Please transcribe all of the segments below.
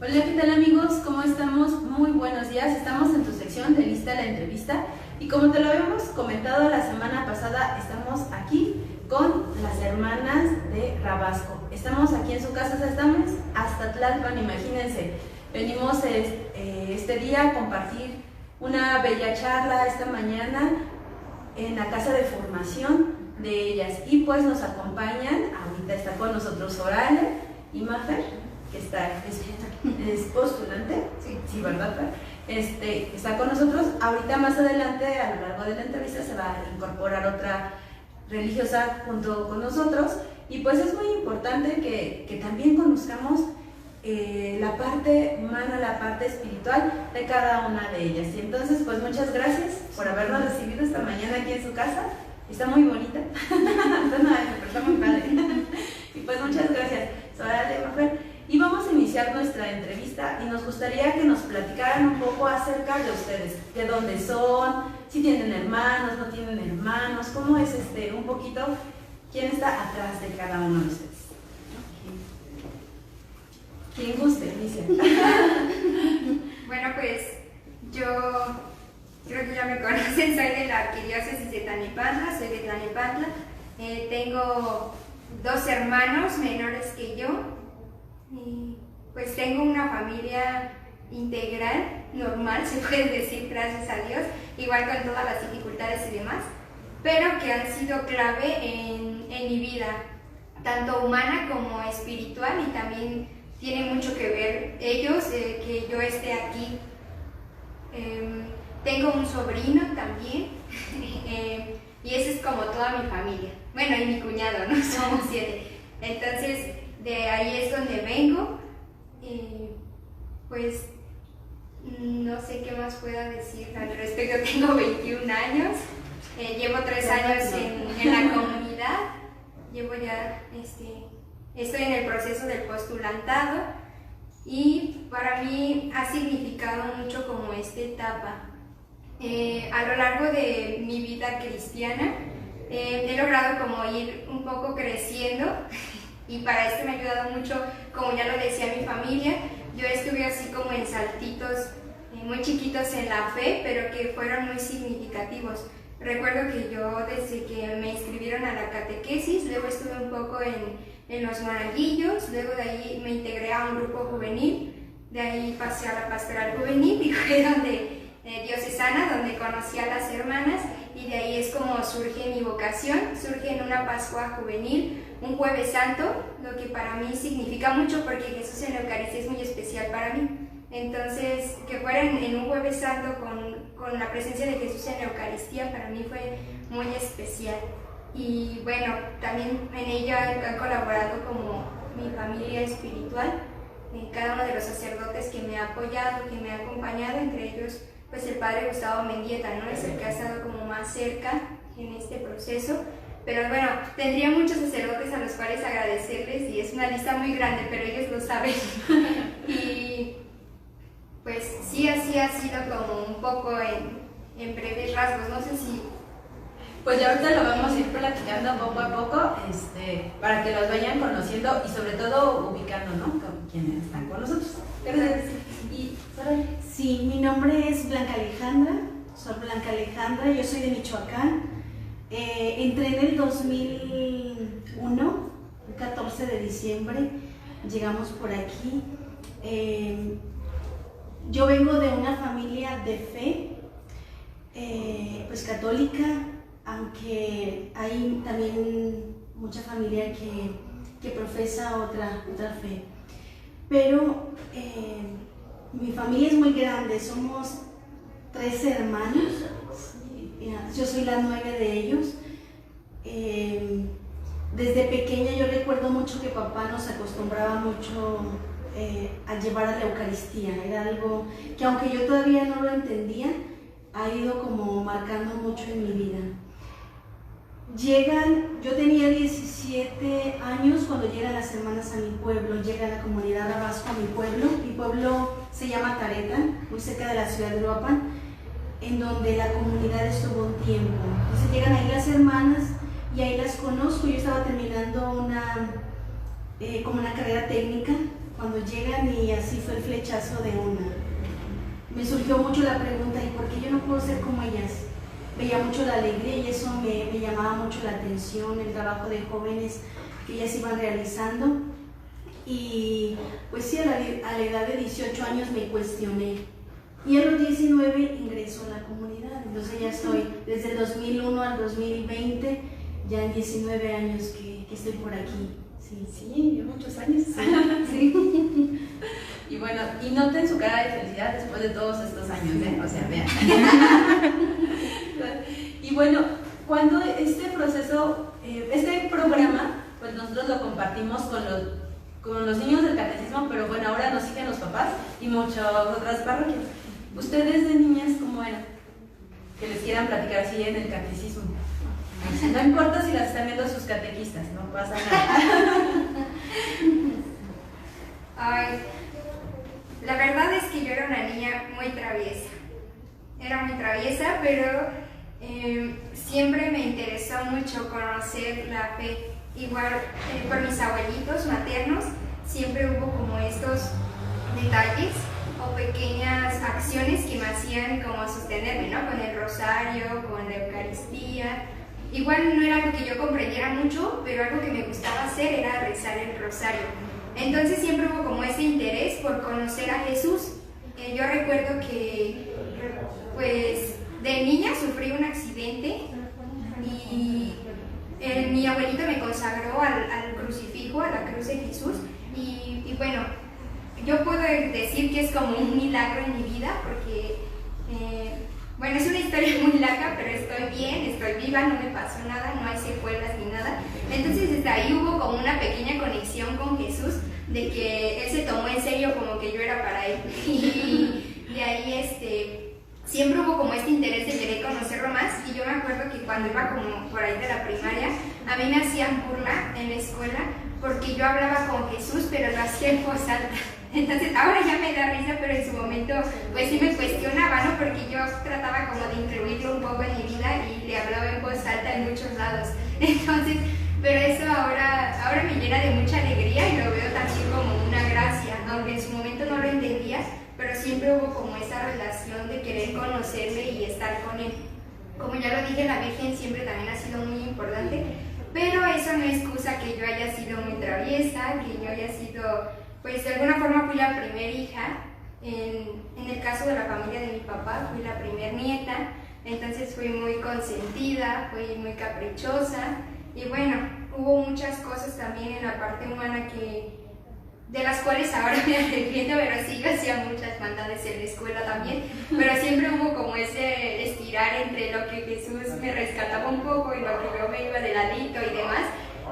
Hola, ¿qué tal amigos? ¿Cómo estamos? Muy buenos días. Estamos en tu sección de Lista la Entrevista y como te lo habíamos comentado la semana pasada, estamos aquí con las hermanas de Rabasco. Estamos aquí en su casa, estamos hasta Tlalpan, imagínense. Venimos este día a compartir una bella charla esta mañana en la casa de formación de ellas y pues nos acompañan, ahorita está con nosotros Orale y Mafer, que es postulante, sí, ¿verdad? Está con nosotros. Ahorita más adelante, a lo largo de la entrevista, se va a incorporar otra religiosa junto con nosotros y pues es muy importante que también conozcamos la parte humana, la parte espiritual de cada una de ellas. Y entonces, pues muchas gracias por habernos recibido esta mañana aquí en su casa. Está muy bonita, está muy padre. Y pues muchas gracias, Soraya, Mafer. Y vamos a iniciar nuestra entrevista y nos gustaría que nos platicaran un poco acerca de ustedes, de dónde son, si tienen hermanos, no tienen hermanos, cómo es un poquito, quién está atrás de cada uno de ustedes. Quien guste, inicia. Bueno, pues yo creo que ya me conocen, soy de la Arquidiócesis de Tlalnepantla, soy de Tlalnepantla. Tengo dos hermanos menores que yo. Y pues tengo una familia integral, normal, se puede decir, gracias a Dios, igual con todas las dificultades y demás, pero que han sido clave en mi vida, tanto humana como espiritual, y también tiene mucho que ver ellos, que yo esté aquí. Tengo un sobrino también, y esa es como toda mi familia, bueno, y mi cuñado, ¿no? Somos 7, entonces de ahí es donde vengo. Pues no sé qué más pueda decir al respecto. Tengo 21 años, llevo 3 años en la comunidad, llevo ya, estoy en el proceso del postulantado y para mí ha significado mucho como esta etapa. A lo largo de mi vida cristiana he logrado como ir un poco creciendo. Y para esto me ha ayudado mucho, como ya lo decía mi familia, yo estuve así como en saltitos muy chiquitos en la fe, pero que fueron muy significativos. Recuerdo que yo desde que me inscribieron a la catequesis, luego estuve un poco en los monaguillos, luego de ahí me integré a un grupo juvenil, de ahí pasé a la pastoral juvenil y fue donde diocesana, donde conocí a las hermanas, y de ahí es como surge mi vocación, surge en una Pascua juvenil, un Jueves Santo, lo que para mí significa mucho porque Jesús en la Eucaristía es muy especial para mí. Entonces, que fuera en un Jueves Santo con la presencia de Jesús en la Eucaristía para mí fue muy especial. Y bueno, también en ella han colaborado como mi familia espiritual, cada uno de los sacerdotes que me ha apoyado, que me ha acompañado, entre ellos pues el padre Gustavo Mendieta, ¿no? Es el que ha estado como más cerca en este proceso. Pero bueno, tendría muchos sacerdotes a los cuales agradecerles y es una lista muy grande, pero ellos lo saben. Y pues sí, así ha sido como un poco en breves rasgos, no sé si... Pues ya ahorita lo vamos a ir platicando poco a poco, para que los vayan conociendo y sobre todo ubicando, ¿no? Con quienes están con nosotros. Gracias. Y Soraya. Sí, mi nombre es Blanca Alejandra, soy Blanca Alejandra, yo soy de Michoacán. Entré en el 2001, el 14 de diciembre, llegamos por aquí. Yo vengo de una familia de fe, pues católica, aunque hay también mucha familia que profesa otra fe. Pero mi familia es muy grande, somos 13 hermanos. Yo soy la 9 de ellos. Desde pequeña yo recuerdo mucho que papá nos acostumbraba mucho a llevar a la Eucaristía. Era algo que aunque yo todavía no lo entendía, ha ido como marcando mucho en mi vida. Yo tenía 17 años cuando llegan las hermanas a mi pueblo, llega la comunidad Rabasco a mi pueblo se llama Tareta, muy cerca de la ciudad de Uruapan, en donde la comunidad estuvo un tiempo. Entonces llegan ahí las hermanas y ahí las conozco. Yo estaba terminando como una carrera técnica cuando llegan y así fue el flechazo de una. Me surgió mucho la pregunta, ¿y por qué yo no puedo ser como ellas? Veía mucho la alegría y eso me llamaba mucho la atención, el trabajo de jóvenes que ellas iban realizando. Y pues sí, a la edad de 18 años me cuestioné. Y a los 19 ingreso a la comunidad. Entonces ya estoy desde el 2001 al 2020, ya en 19 años que estoy por aquí. Sí, muchos años. Sí. Y bueno, y noten su cara de felicidad después de todos estos años, ¿eh? O sea, vean. Y bueno, cuando este proceso, este programa, pues nosotros lo compartimos con los niños del catecismo, pero bueno, ahora nos siguen los papás y muchas otras parroquias. ¿Ustedes de niñas cómo eran? Que les quieran platicar así en el catecismo. No importa si las están viendo sus catequistas, no pasa nada. Ay, la verdad es que yo era una niña muy traviesa. Era muy traviesa, pero siempre me interesó mucho conocer la fe. Igual por mis abuelitos maternos, siempre hubo como estos detalles o pequeñas acciones que me hacían como sostenerme, ¿no? Con el rosario, con la Eucaristía. Igual no era algo que yo comprendiera mucho, pero algo que me gustaba hacer era rezar el rosario. Entonces siempre hubo como ese interés por conocer a Jesús. Yo recuerdo que pues de niña sufrí un accidente y mi abuelito me consagró al crucifijo, a la cruz de Jesús y bueno, yo puedo decir que es como un milagro en mi vida porque bueno, es una historia muy larga, pero estoy bien, estoy viva, no me pasó nada, no hay secuelas ni nada. Entonces desde ahí hubo como una pequeña conexión con Jesús, de que Él se tomó en serio como que yo era para Él. Y de ahí siempre hubo como este interés de querer conocerlo más. Y yo me acuerdo que cuando iba como por ahí de la primaria, a mí me hacían burla en la escuela porque yo hablaba con Jesús, pero lo hacía en voz alta. Entonces ahora ya me da risa, pero en su momento pues sí me cuestionaba, ¿no? Porque yo trataba como de incluirlo un poco en mi vida y le hablaba en voz alta en muchos lados. Entonces, pero eso ahora me llena de mucha alegría y lo veo también como una gracia, aunque en su momento no lo entendía, pero siempre hubo como esa relación de querer conocerle y estar con Él. Como ya lo dije, la Virgen siempre también ha sido muy importante, pero eso no excusa que yo haya sido muy traviesa, que yo haya sido... Pues de alguna forma fui la primera hija, en el caso de la familia de mi papá fui la primer nieta, entonces fui muy consentida, fui muy caprichosa y bueno, hubo muchas cosas también en la parte humana de las cuales ahora me arrepiento, pero sí, yo hacía muchas maldades en la escuela también, pero siempre hubo como ese estirar entre lo que Jesús me rescataba un poco y lo que yo me iba de ladito y demás.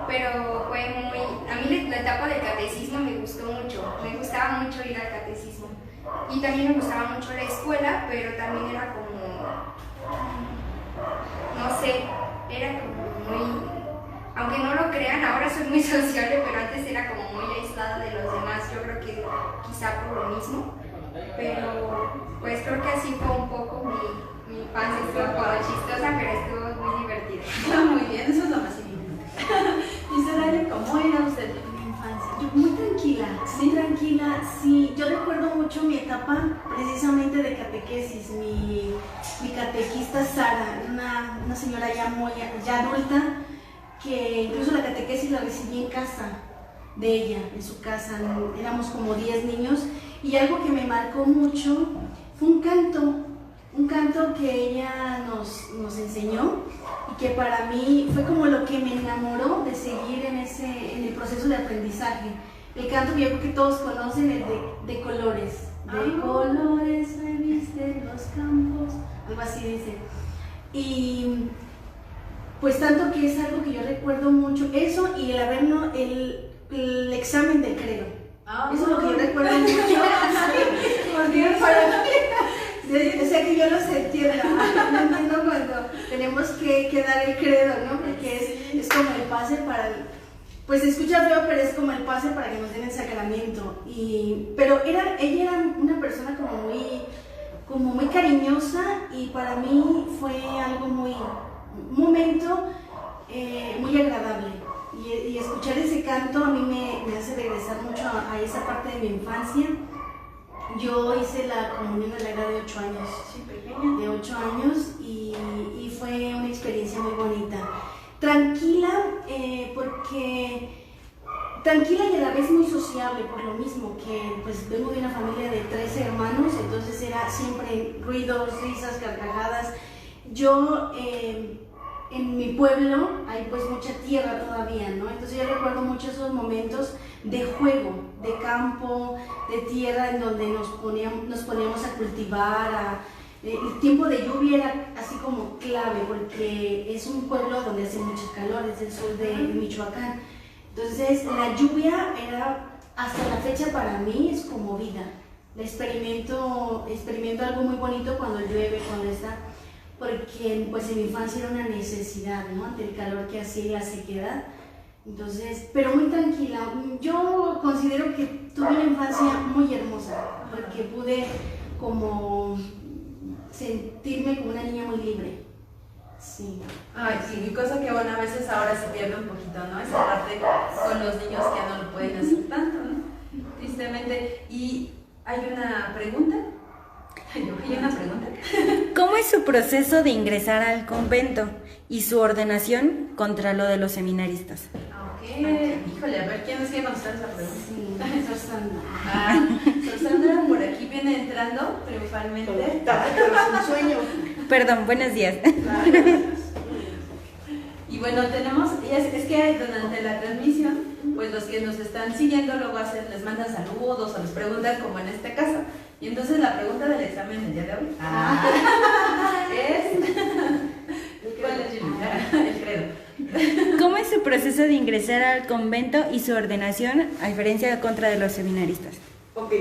Pero fue muy... A mí la etapa del catecismo me gustó mucho, me gustaba mucho ir al catecismo. Y también me gustaba mucho la escuela, pero también era como... No sé, era como muy... Aunque no lo crean, ahora soy muy sociable, pero antes era como muy aislada de los demás, yo creo que quizá por lo mismo. Pero pues creo que así fue un poco mi infancia, estuvo como chistosa, pero estuvo muy divertida. Muy bien, eso es lo más importante. Dice Dalia, ¿cómo era usted en la infancia? Yo muy tranquila, sí. Yo recuerdo mucho mi etapa precisamente de catequesis. Mi catequista Sara, una señora ya adulta, que incluso la catequesis la recibí en casa de ella, en su casa. Éramos como 10 niños y algo que me marcó mucho fue un canto que ella nos enseñó y que para mí fue como lo que me enamoró de seguir en el proceso de aprendizaje. El canto que yo creo que todos conocen, el de colores. De colores revisten los campos, algo así dice. Y pues tanto que es algo que yo recuerdo mucho, eso y el examen del credo. Eso es lo que yo recuerdo mucho. O sea que yo los entiendo, no entiendo cuando tenemos que dar el credo, ¿no? Porque es como el pase para pues se escucha feo, pero es como el pase para que nos den el sacramento. Pero ella era una persona como muy cariñosa y para mí fue algo un momento muy agradable. Y y escuchar ese canto a mí me hace regresar mucho a esa parte de mi infancia. Yo hice la comunión a la edad de 8 años. Sí, pequeña. De 8 años y fue una experiencia muy bonita. Tranquila, tranquila y a la vez muy sociable, por lo mismo que pues vengo de una familia de 13 hermanos, entonces era siempre ruidos, risas, carcajadas. Yo en mi pueblo hay pues mucha tierra todavía, ¿no? Entonces yo recuerdo mucho esos momentos de juego, de campo, de tierra, en donde nos poníamos a cultivar, el tiempo de lluvia era así como clave, porque es un pueblo donde hace mucho calor, es el sur de Michoacán. Entonces la lluvia era, hasta la fecha para mí, es como vida. Experimento algo muy bonito cuando llueve, cuando está, porque pues en mi infancia era una necesidad, ¿no? Ante el calor que hacía y la sequedad. Entonces, pero muy tranquila. Yo considero que tuve una infancia muy hermosa, porque pude como sentirme como una niña muy libre. Sí. Ay, sí, cosa que bueno, a veces ahora se pierde un poquito, ¿no? Esa parte con los niños que ya no lo pueden hacer tanto, ¿no? Tristemente. Y hay una pregunta. Hay una pregunta. ¿Cómo es su proceso de ingresar al convento y su ordenación contra lo de los seminaristas? Ok. Híjole, a ver, ¿quién nos quiere contestar esa pregunta? Sí, Sor Sandra. Sor Sandra por aquí viene entrando triunfalmente. Pero sin sueño. Perdón, buenos días. Y bueno, tenemos, es que durante la transmisión, pues los que nos están siguiendo luego les mandan saludos o les preguntan, como en este caso. Y entonces la pregunta del examen del día de hoy es... ¿Cuál es el credo? ¿Cómo es su proceso de ingresar al convento y su ordenación a diferencia contra de los seminaristas? Ok,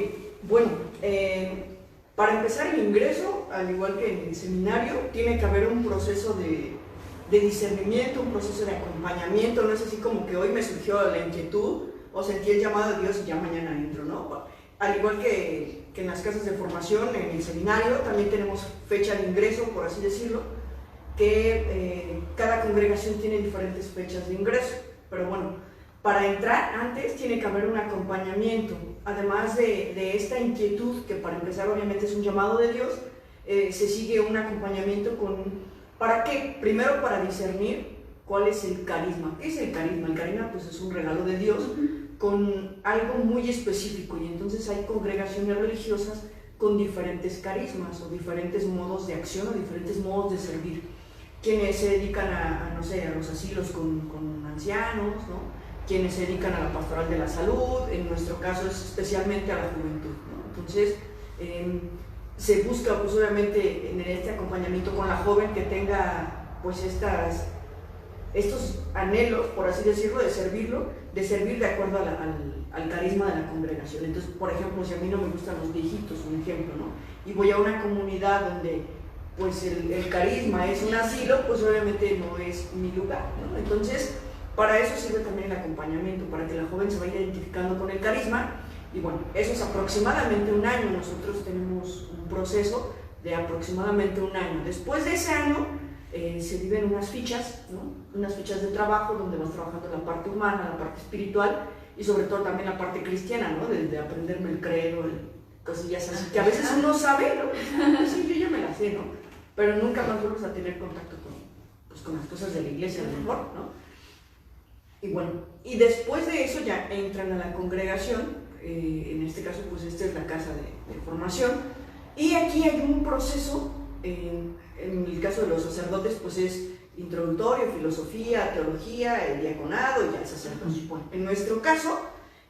bueno, para empezar el ingreso, al igual que en el seminario, tiene que haber un proceso de discernimiento, un proceso de acompañamiento. No es así como que hoy me surgió la inquietud o sentí el llamado de Dios y ya mañana entro, ¿no? Al igual que en las casas de formación, en el seminario, también tenemos fecha de ingreso, por así decirlo, que cada congregación tiene diferentes fechas de ingreso. Pero bueno, para entrar antes tiene que haber un acompañamiento. Además de esta inquietud, que para empezar obviamente es un llamado de Dios, se sigue un acompañamiento con... ¿Para qué? Primero para discernir cuál es el carisma. ¿Qué es el carisma? El carisma pues es un regalo de Dios con algo muy específico, y entonces hay congregaciones religiosas con diferentes carismas o diferentes modos de acción o diferentes modos de servir. Quienes se dedican no sé, a los asilos con ancianos, ¿no? Quienes se dedican a la pastoral de la salud, en nuestro caso es especialmente a la juventud, ¿no? Entonces, se busca pues obviamente en este acompañamiento con la joven que tenga pues estos anhelos, por así decirlo, de servir de acuerdo al carisma de la congregación. Entonces, por ejemplo, si a mí no me gustan los viejitos, un ejemplo, ¿no? Y voy a una comunidad donde pues el carisma es un asilo, pues obviamente no es mi lugar, ¿no? Entonces, para eso sirve también el acompañamiento, para que la joven se vaya identificando con el carisma. Y bueno, eso es aproximadamente un año. Nosotros tenemos un proceso de aproximadamente un año. Después de ese año se viven unas fichas, ¿no? Unas fichas de trabajo donde vas trabajando la parte humana, la parte espiritual y sobre todo también la parte cristiana, ¿no? De aprenderme el credo, cosillas así, que a veces uno sabe, ¿no? Sí, yo ya me las sé, ¿no? Pero nunca más vuelves a tener contacto con las cosas de la iglesia, a lo mejor, ¿no? Y bueno, y después de eso ya entran a la congregación. En este caso pues esta es la casa de formación, y aquí hay un proceso, en el caso de los sacerdotes pues es introductorio, filosofía, teología, el diaconado y ya el sacerdocio. Bueno, en nuestro caso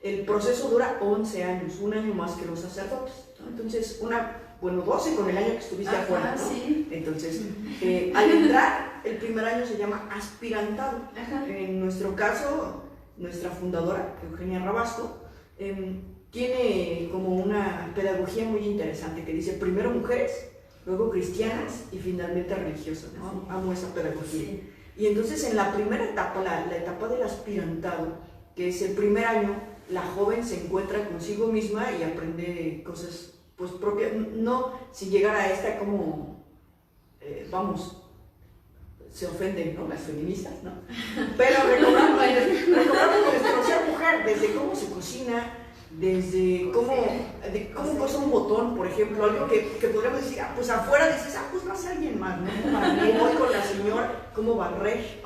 el proceso dura 11 años, un año más que los sacerdotes, ¿no? Entonces 12 con el año que estuviste afuera, ¿no? Sí. Entonces al entrar el primer año se llama aspirantado. Ajá. En nuestro caso, nuestra fundadora, Eugenia Rabasco, tiene como una pedagogía muy interesante que dice primero mujeres, luego cristianas y finalmente religiosas, ¿no? Sí. Amo esa pedagogía. Sí. Y entonces en la primera etapa, la etapa del aspirantado, que es el primer año, la joven se encuentra consigo misma y aprende cosas pues propias, no sin llegar a esta como se ofenden, ¿no? Las feministas, ¿no? Pero recobramos nuestro ser mujer, desde cómo se cocina, desde cómo cosa un botón, por ejemplo, algo que podríamos decir, pues afuera dices, pues no hace alguien más, ¿no? Voy con la señora, ¿cómo barrer?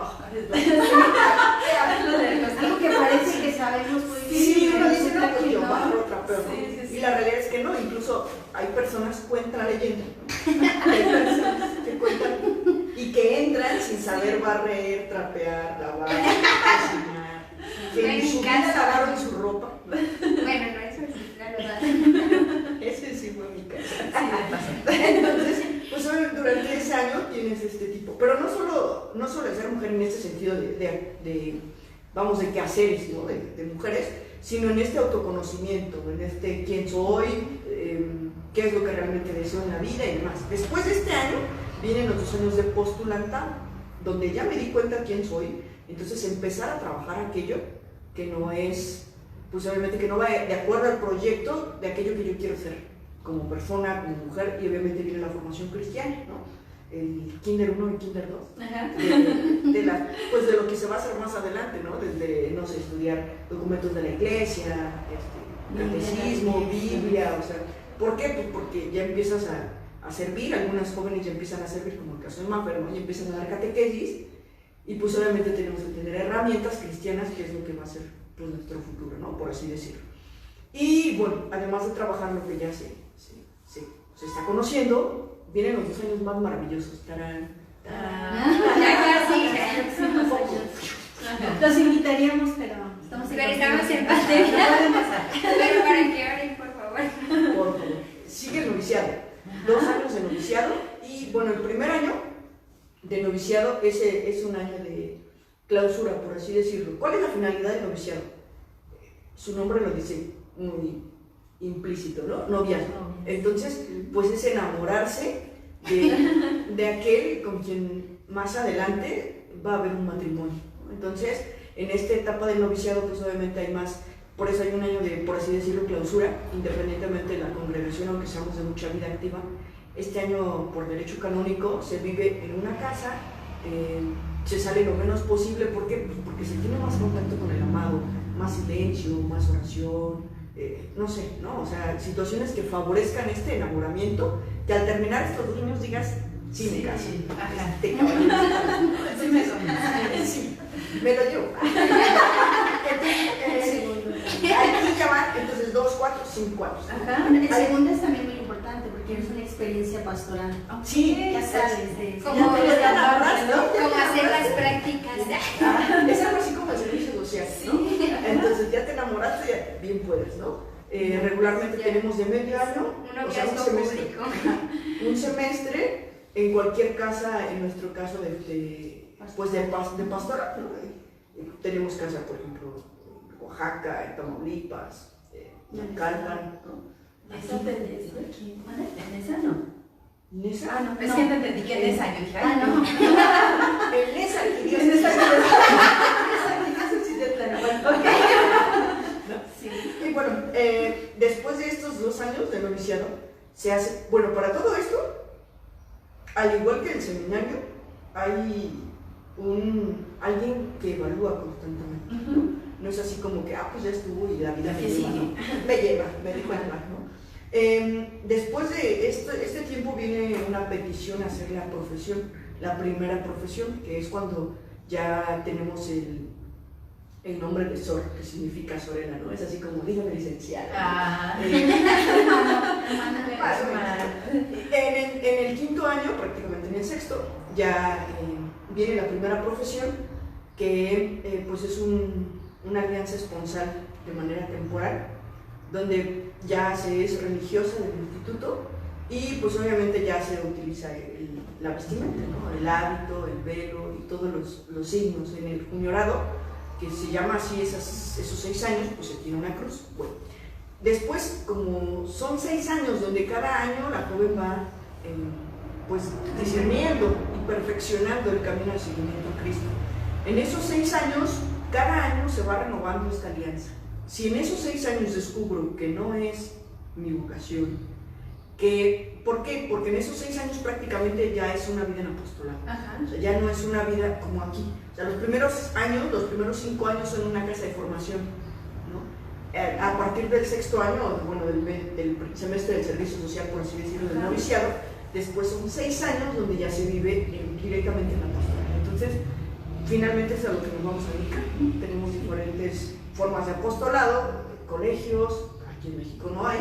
Algo que parece que sabemos muy bien. Sí, uno dice, no, pues yo no. barro, trapeo, ¿no? Sí. Y la realidad es que no, incluso hay personas, cuenta la leyenda, ¿no? Hay personas que cuentan y que entran sin saber barrer, trapear, lavar, cocinar, que en su vida lavaron su ropa. Bueno, no, eso sí, la verdad. Ese sí fue mi caso. Entonces, pues durante ese año tienes este tipo. Pero no solo de ser mujer en este sentido de quehaceres, ¿no? de mujeres, sino en este autoconocimiento, en este quién soy, qué es lo que realmente deseo en la vida y demás. Después de este año vienen los 2 años de postulantado, donde ya me di cuenta quién soy, entonces empezar a trabajar aquello que no es, pues obviamente que no va de acuerdo al proyecto de aquello que yo quiero ser como persona, como mujer, y obviamente viene la formación cristiana, ¿no? El Kinder 1 y Kinder 2, Ajá. pues de lo que se va a hacer más adelante, ¿no? Desde, no sé, estudiar documentos de la iglesia, catecismo, Biblia, o sea, ¿por qué? Pues porque ya empiezas a servir, algunas jóvenes ya empiezan a servir, como el caso de Maffer, ¿no? Y empiezan a dar catequesis, y pues obviamente tenemos que tener herramientas cristianas, que es lo que va a ser pues, nuestro futuro, ¿no? Por así decirlo. Y bueno, además de trabajar lo que ya se está conociendo, vienen los 2 años más maravillosos. ¡Tarán! Ya casi. Los invitaríamos, pero Estamos en pandemia. Pero para que oren, por favor. Por favor. Sigue el noviciado. 2 años de noviciado. Y bueno, el primer año de noviciado es un año de clausura, por así decirlo. ¿Cuál es la finalidad del noviciado? Su nombre lo dice muy implícito, ¿no? Noviazgo. Entonces, pues es enamorarse de aquel con quien más adelante va a haber un matrimonio. Entonces, en esta etapa del noviciado, pues obviamente hay más, por eso hay un año de, por así decirlo, clausura, independientemente de la congregación, aunque seamos de mucha vida activa. Este año, por derecho canónico, se vive en una casa, se sale lo menos posible. ¿Por qué? Pues porque se tiene más contacto con el amado, más silencio, más oración, no sé, ¿no? O sea, situaciones que favorezcan este enamoramiento, que al terminar estos 2 años digas, sí, me caso. Ajá. Te caballero. Sí me convence. Sí, me lo llevo. Aquí ya van, entonces 2, 4, 5 años. Ajá. el segundo es también muy importante porque es una experiencia pastoral. Sí, Ya sales de Como ya te enamoras, ¿no? Como hacer las prácticas. Es algo así como el servicio social, ¿no? Entonces ya te enamoraste, ya bien puedes, ¿no? Regularmente Ya. tenemos de medio año, Un o sea, un noviazgo semestre. público. Un semestre en cualquier casa, en nuestro caso de pastoral, ¿no? Tenemos casa, por ejemplo, en Oaxaca, en Tamaulipas, en Calpan, ¿no? ¿Esa ¿En esa no? ¿Nesa? Ah, no. Es que te entendí que en esa. Yo dije, ay, no. En esa que Dios En esa Sí. Y bueno, después de estos 2 años de noviciado, se hace, bueno, para todo esto, al igual que el seminario, hay alguien que evalúa constantemente, ¿no? No es así como que, pues ya estuvo y la vida me ¿Qué lleva, sigue? ¿no? Me deja llevar, ¿no? Después de este tiempo viene una petición a hacer la profesión, la primera profesión, que es cuando ya tenemos el nombre de Sor, que significa Sorena, ¿no? Es así como, dígame licenciada. Ah. Más o menos. En el 5.º año, prácticamente en el 6.º, ya viene la primera profesión, que pues es una alianza esponsal de manera temporal, donde ya se es religiosa del instituto y pues obviamente ya se utiliza la vestimenta, ¿no? El hábito, el velo y todos los signos. En el juniorado, que se llama así esos 6 años, pues se tiene una cruz. Bueno, después, como son 6 años donde cada año la joven va pues discerniendo y perfeccionando el camino al seguimiento a Cristo. En esos 6 años, cada año se va renovando esta alianza. Si en esos 6 años descubro que no es mi vocación, ¿Por qué? Porque en esos 6 años prácticamente ya es una vida en apostolado. Ajá. O sea, ya no es una vida como aquí. O sea, los primeros 5 años son una casa de formación, ¿no? A partir del 6º año, bueno, del semestre del servicio social, por así decirlo, del noviciado, después son 6 años donde ya se vive directamente en la apostolado. Entonces, finalmente es a lo que nos vamos a dedicar. Tenemos diferentes formas de apostolado, colegios, aquí en México no hay,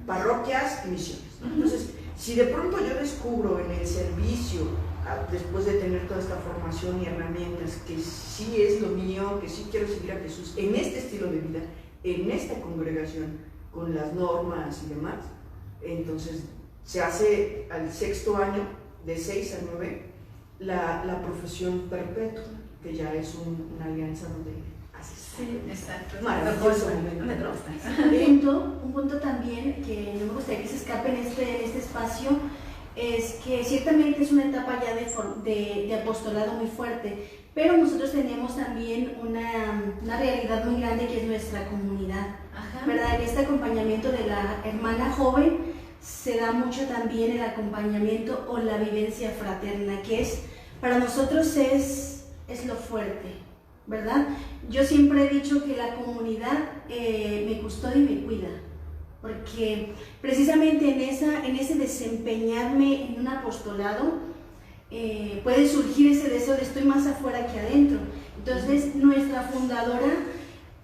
parroquias y misiones, ¿no? Entonces, si de pronto yo descubro en el servicio, después de tener toda esta formación y herramientas, que sí es lo mío, que sí quiero seguir a Jesús en este estilo de vida, en esta congregación, con las normas y demás, entonces se hace al 6º año, de 6 a 9, la profesión perpetua, que ya es una alianza donde haces. Sí, exacto. Maravilloso momento. Un punto también que no me gustaría que se escape en este espacio es que ciertamente es una etapa ya de apostolado muy fuerte, pero nosotros tenemos también una realidad muy grande que es nuestra comunidad. Ajá. ¿Verdad? En este acompañamiento de la hermana joven se da mucho también el acompañamiento o la vivencia fraterna, que es para nosotros es lo fuerte, ¿verdad? Yo siempre he dicho que la comunidad me custodia y me cuida, porque precisamente en ese desempeñarme en un apostolado puede surgir ese deseo de estoy más afuera que adentro. Entonces nuestra fundadora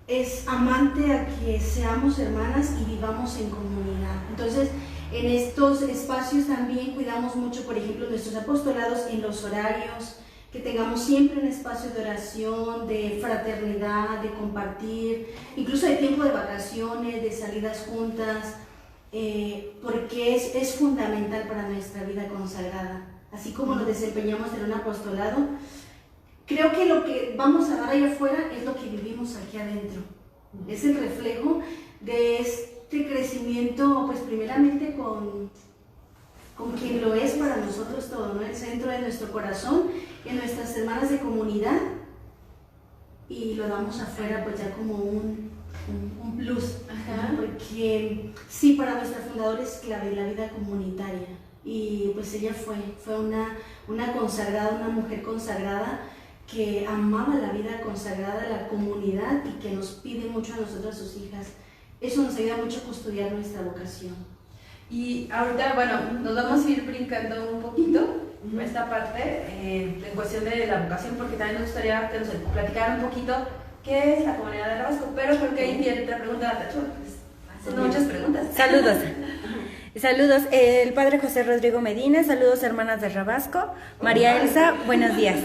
es amante a que seamos hermanas y vivamos en comunidad. Entonces en estos espacios también cuidamos mucho, por ejemplo, nuestros apostolados en los horarios, que tengamos siempre un espacio de oración, de fraternidad, de compartir, incluso de tiempo de vacaciones, de salidas juntas, porque es fundamental para nuestra vida consagrada. Así como nos desempeñamos en un apostolado, creo que lo que vamos a dar allá afuera es lo que vivimos aquí adentro. Es el reflejo de este crecimiento, pues primeramente con quien lo es para nosotros todo, ¿no? El centro de nuestro corazón, en nuestras hermanas de comunidad, y lo damos afuera pues ya como un plus. Ajá. Porque sí, para nuestra fundadora es clave la vida comunitaria, y pues ella fue una consagrada, una mujer consagrada que amaba la vida consagrada, la comunidad, y que nos pide mucho a nosotros, a sus hijas. Eso nos ayuda mucho a custodiar nuestra vocación. Y ahorita, bueno, nos vamos a ir brincando un poquito esta parte en cuestión de la vocación, porque también nos gustaría que nos platicaran un poquito qué es la comunidad de Rabasco, pero creo que ahí tiene otra pregunta, pues, hacen muchas preguntas. Saludos. Saludos, el padre José Rodrigo Medina, saludos hermanas de Rabasco. María Elsa, buenos días.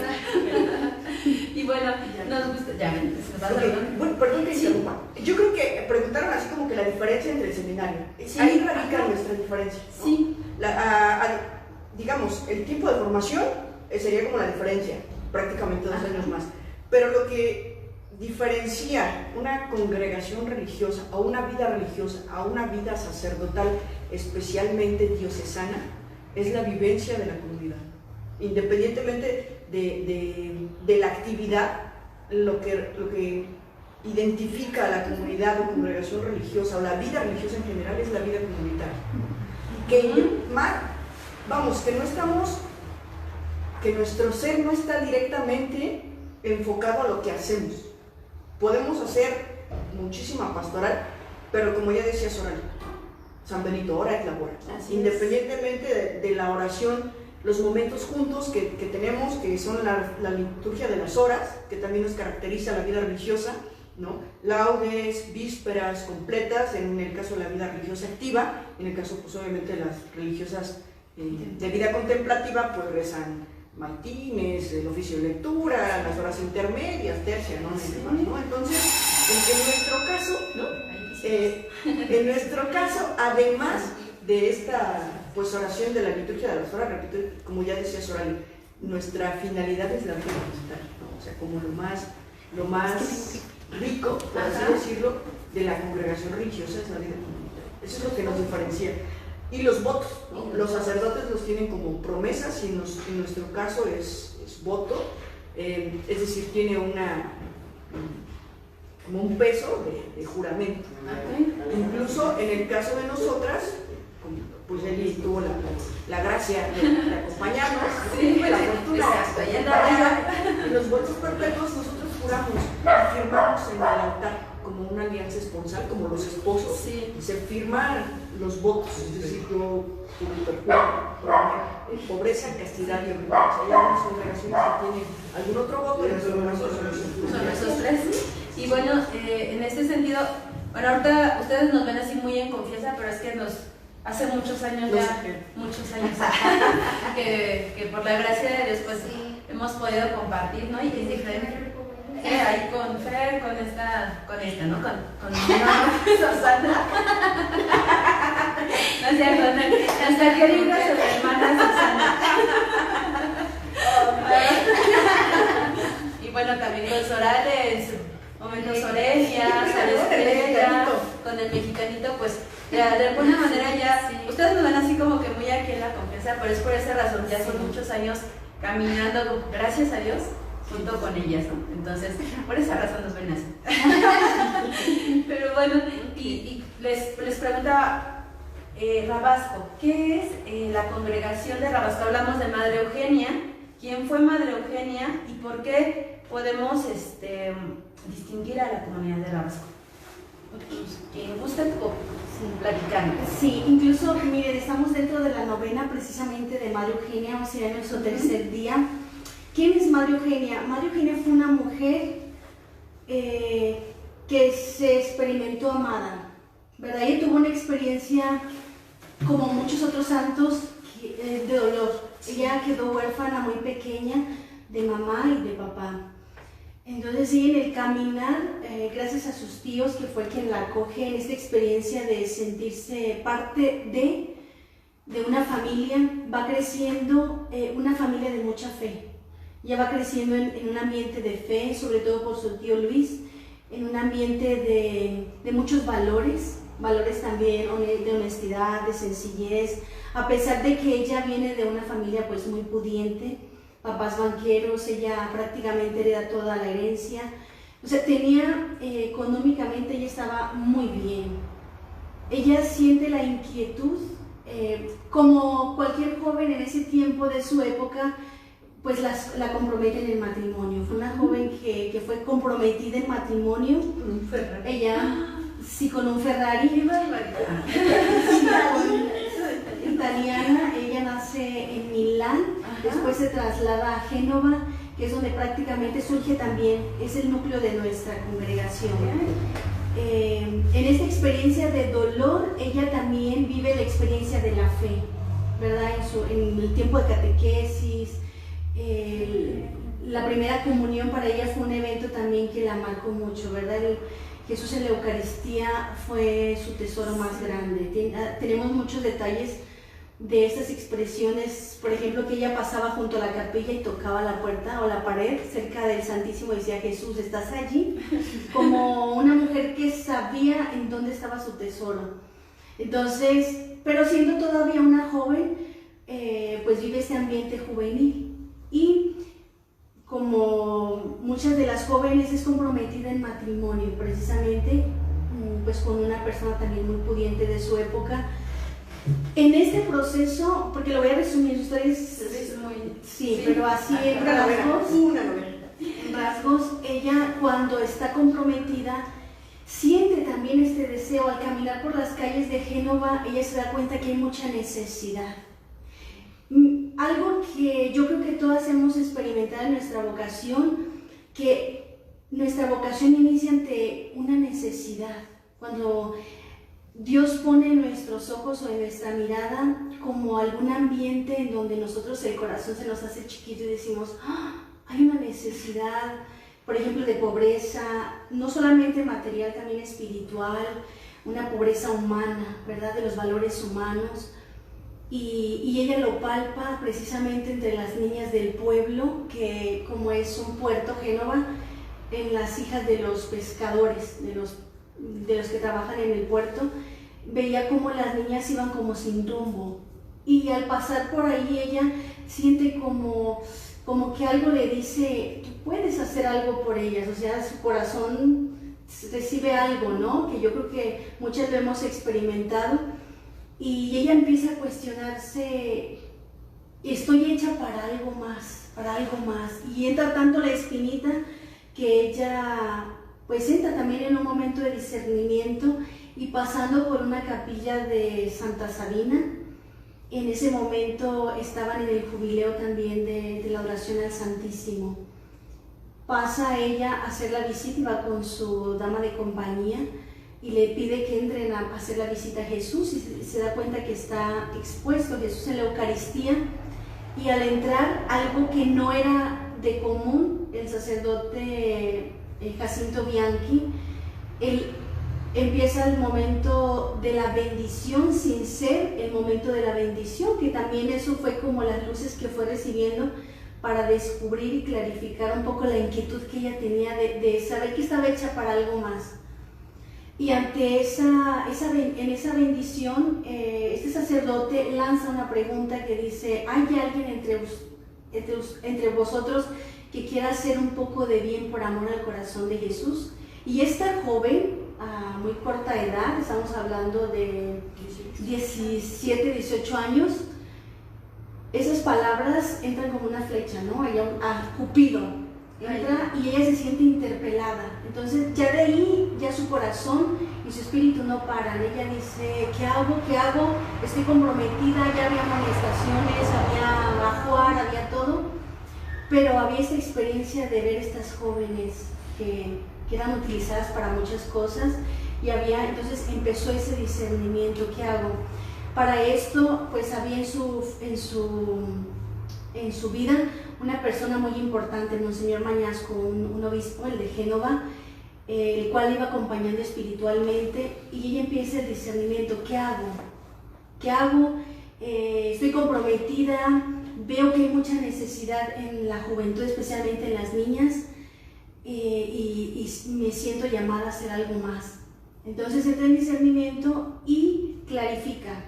Y bueno, nos gusta, ya, se va a Okay. Bueno, perdón que interrumpa. Yo creo que preguntaron así como que la diferencia entre el seminario. Sí. Ahí radica nuestra diferencia, ¿no? Sí. Digamos, el tiempo de formación sería como la diferencia, prácticamente 2 años más. Pero lo que diferencia una congregación religiosa o una vida religiosa a una vida sacerdotal, especialmente diocesana, es la vivencia de la comunidad. Independientemente de la actividad, lo que identifica a la comunidad o congregación religiosa o la vida religiosa en general es la vida comunitaria. Que nuestro ser no está directamente enfocado a lo que hacemos. Podemos hacer muchísima pastoral, pero como ya decía Soraya, San Benito ora et labora. Independientemente de la oración, los momentos juntos que tenemos, que son la liturgia de las horas, que también nos caracteriza la vida religiosa, ¿no? Laudes, vísperas completas, en el caso de la vida religiosa activa, en el caso pues obviamente de las religiosas de vida contemplativa, pues rezan maitines, el oficio de lectura, las horas intermedias, tercia, ¿no? Y demás, ¿no? Entonces, en nuestro caso, además de esta pues oración de la liturgia de las horas, repito, como ya decía Soraya, nuestra finalidad es la vida comunitaria, ¿no? O sea, como lo más rico, por así decirlo, de la congregación religiosa es la vida comunitaria. Eso es lo que nos diferencia. Y los votos, ¿no? Los sacerdotes los tienen como promesas, y en nuestro caso es voto, es decir, tiene como un peso de juramento. Incluso en el caso de nosotras, pues él tuvo la gracia de acompañarnos, Sí, la fortuna exacto, de y acompañarnos. Y los votos perpetuos nosotros juramos y firmamos en el altar como una alianza esponsal, como los esposos. Sí. Y se firman los votos, es decir, yo en pobreza, en castidad y en pureza. Hay algunas congregaciones que tienen algún otro voto, y Son esos tres. Y bueno, en este sentido, bueno, ahorita ustedes nos ven así muy en confianza, pero es que hace muchos años ya, muchos años que por la gracia de Dios pues Sí. hemos podido compartir, ¿no? Y es diferente. Ahí con Fer, con esta, ¿no? Con Susana. No es cierto, nuestra querida hermana Susana. Y bueno, también con Sorales, momentos Orelia, Estrella, con el mexicanito, pues de alguna manera ya, ustedes nos ven así como que muy aquí en la confianza, pero es por esa razón, ya son muchos años caminando, gracias a Dios, junto con ellas, ¿no? Entonces, por esa razón nos ven así. Pero bueno, y les preguntaba, Rabasco, ¿qué es la congregación de Rabasco? Hablamos de Madre Eugenia. ¿Quién fue Madre Eugenia y por qué podemos distinguir a la comunidad de Rabasco? Quien guste platicar. Sí, incluso, miren, estamos dentro de la novena precisamente de Madre Eugenia, vamos a ir a nuestro tercer día. ¿Quién es Madre Eugenia? Madre Eugenia fue una mujer que se experimentó amada, ¿verdad? Ella tuvo una experiencia, como muchos otros santos, de dolor. Ella quedó huérfana muy pequeña de mamá y de papá. Entonces ella en el caminar, gracias a sus tíos, que fue quien la acoge en esta experiencia de sentirse parte de una familia, va creciendo una familia de mucha fe. Ella va creciendo en un ambiente de fe, sobre todo por su tío Luis, en un ambiente de muchos valores también de honestidad, de sencillez, a pesar de que ella viene de una familia pues muy pudiente, papás banqueros, ella prácticamente hereda toda la herencia, o sea, tenía económicamente, ella estaba muy bien. Ella siente la inquietud, como cualquier joven en ese tiempo de su época, pues la comprometen en matrimonio. Fue una joven que fue comprometida en matrimonio. Con un Ferrari. Ella, sí, con un Ferrari. Italiana, ella nace en Milán, después se traslada a Génova, que es donde prácticamente surge también, es el núcleo de nuestra congregación. En esta experiencia de dolor, ella también vive la experiencia de la fe, ¿verdad? En el tiempo de catequesis, la primera comunión para ella fue un evento también que la marcó mucho, ¿verdad? Jesús en la Eucaristía fue su tesoro más grande. Tenemos muchos detalles de estas expresiones, por ejemplo, que ella pasaba junto a la capilla y tocaba la puerta o la pared cerca del Santísimo y decía: Jesús, ¿estás allí? Como una mujer que sabía en dónde estaba su tesoro. Entonces, pero siendo todavía una joven, pues vive este ambiente juvenil. Y como muchas de las jóvenes es comprometida en matrimonio, precisamente pues con una persona también muy pudiente de su época. En este proceso, porque lo voy a resumir, ustedes sí, pero así en rasgos, ella cuando está comprometida siente también este deseo. Al caminar por las calles de Génova, ella se da cuenta que hay mucha necesidad. Algo que yo creo que todas hemos experimentado en nuestra vocación, que nuestra vocación inicia ante una necesidad. Cuando Dios pone en nuestros ojos o en nuestra mirada como algún ambiente en donde nosotros el corazón se nos hace chiquito y decimos: ¡ah! Hay una necesidad, por ejemplo, de pobreza, no solamente material, también espiritual, una pobreza humana, ¿verdad? De los valores humanos. Y ella lo palpa precisamente entre las niñas del pueblo, que como es un puerto, Génova, en las hijas de los pescadores, de los que trabajan en el puerto, veía como las niñas iban como sin rumbo. Y al pasar por ahí ella siente como que algo le dice: tú puedes hacer algo por ellas. O sea, su corazón recibe algo, ¿no? Que yo creo que muchas lo hemos experimentado. y ella empieza a cuestionarse, estoy hecha para algo más, y entra tanto la espinita que ella pues entra también en un momento de discernimiento y pasando por una capilla de Santa Sabina. En ese momento estaban en el jubileo también de la oración al Santísimo. Pasa ella a hacer la visita y va con su dama de compañía y le pide que entren a hacer la visita a Jesús, y se da cuenta que está expuesto Jesús en la Eucaristía, y al entrar, algo que no era de común, el sacerdote Jacinto Bianchi, él empieza el momento de la bendición sin ser el momento de la bendición, que también eso fue como las luces que fue recibiendo para descubrir y clarificar un poco la inquietud que ella tenía de saber que estaba hecha para algo más. Y ante en esa bendición, este sacerdote lanza una pregunta que dice: ¿hay alguien entre vosotros que quiera hacer un poco de bien por amor al corazón de Jesús? Y esta joven, a muy corta edad, estamos hablando de 17, 18 años, esas palabras entran como una flecha, ¿no? A Cupido. Entra y ella se siente interpelada. Entonces ya de ahí, ya su corazón y su espíritu no paran. Ella dice: ¿qué hago? ¿Qué hago? Estoy comprometida, ya había manifestaciones, había ajuar, había todo. Pero había esta experiencia de ver estas jóvenes que eran utilizadas para muchas cosas, y entonces empezó ese discernimiento. ¿Qué hago? Para esto, pues había en su vida una persona muy importante, Monseñor Mañasco, un obispo, el de Génova, el cual iba acompañando espiritualmente, y ella empieza el discernimiento. ¿Qué hago? ¿Qué hago? Estoy comprometida, veo que hay mucha necesidad en la juventud, especialmente en las niñas, y me siento llamada a hacer algo más. Entonces entra en discernimiento y clarifica.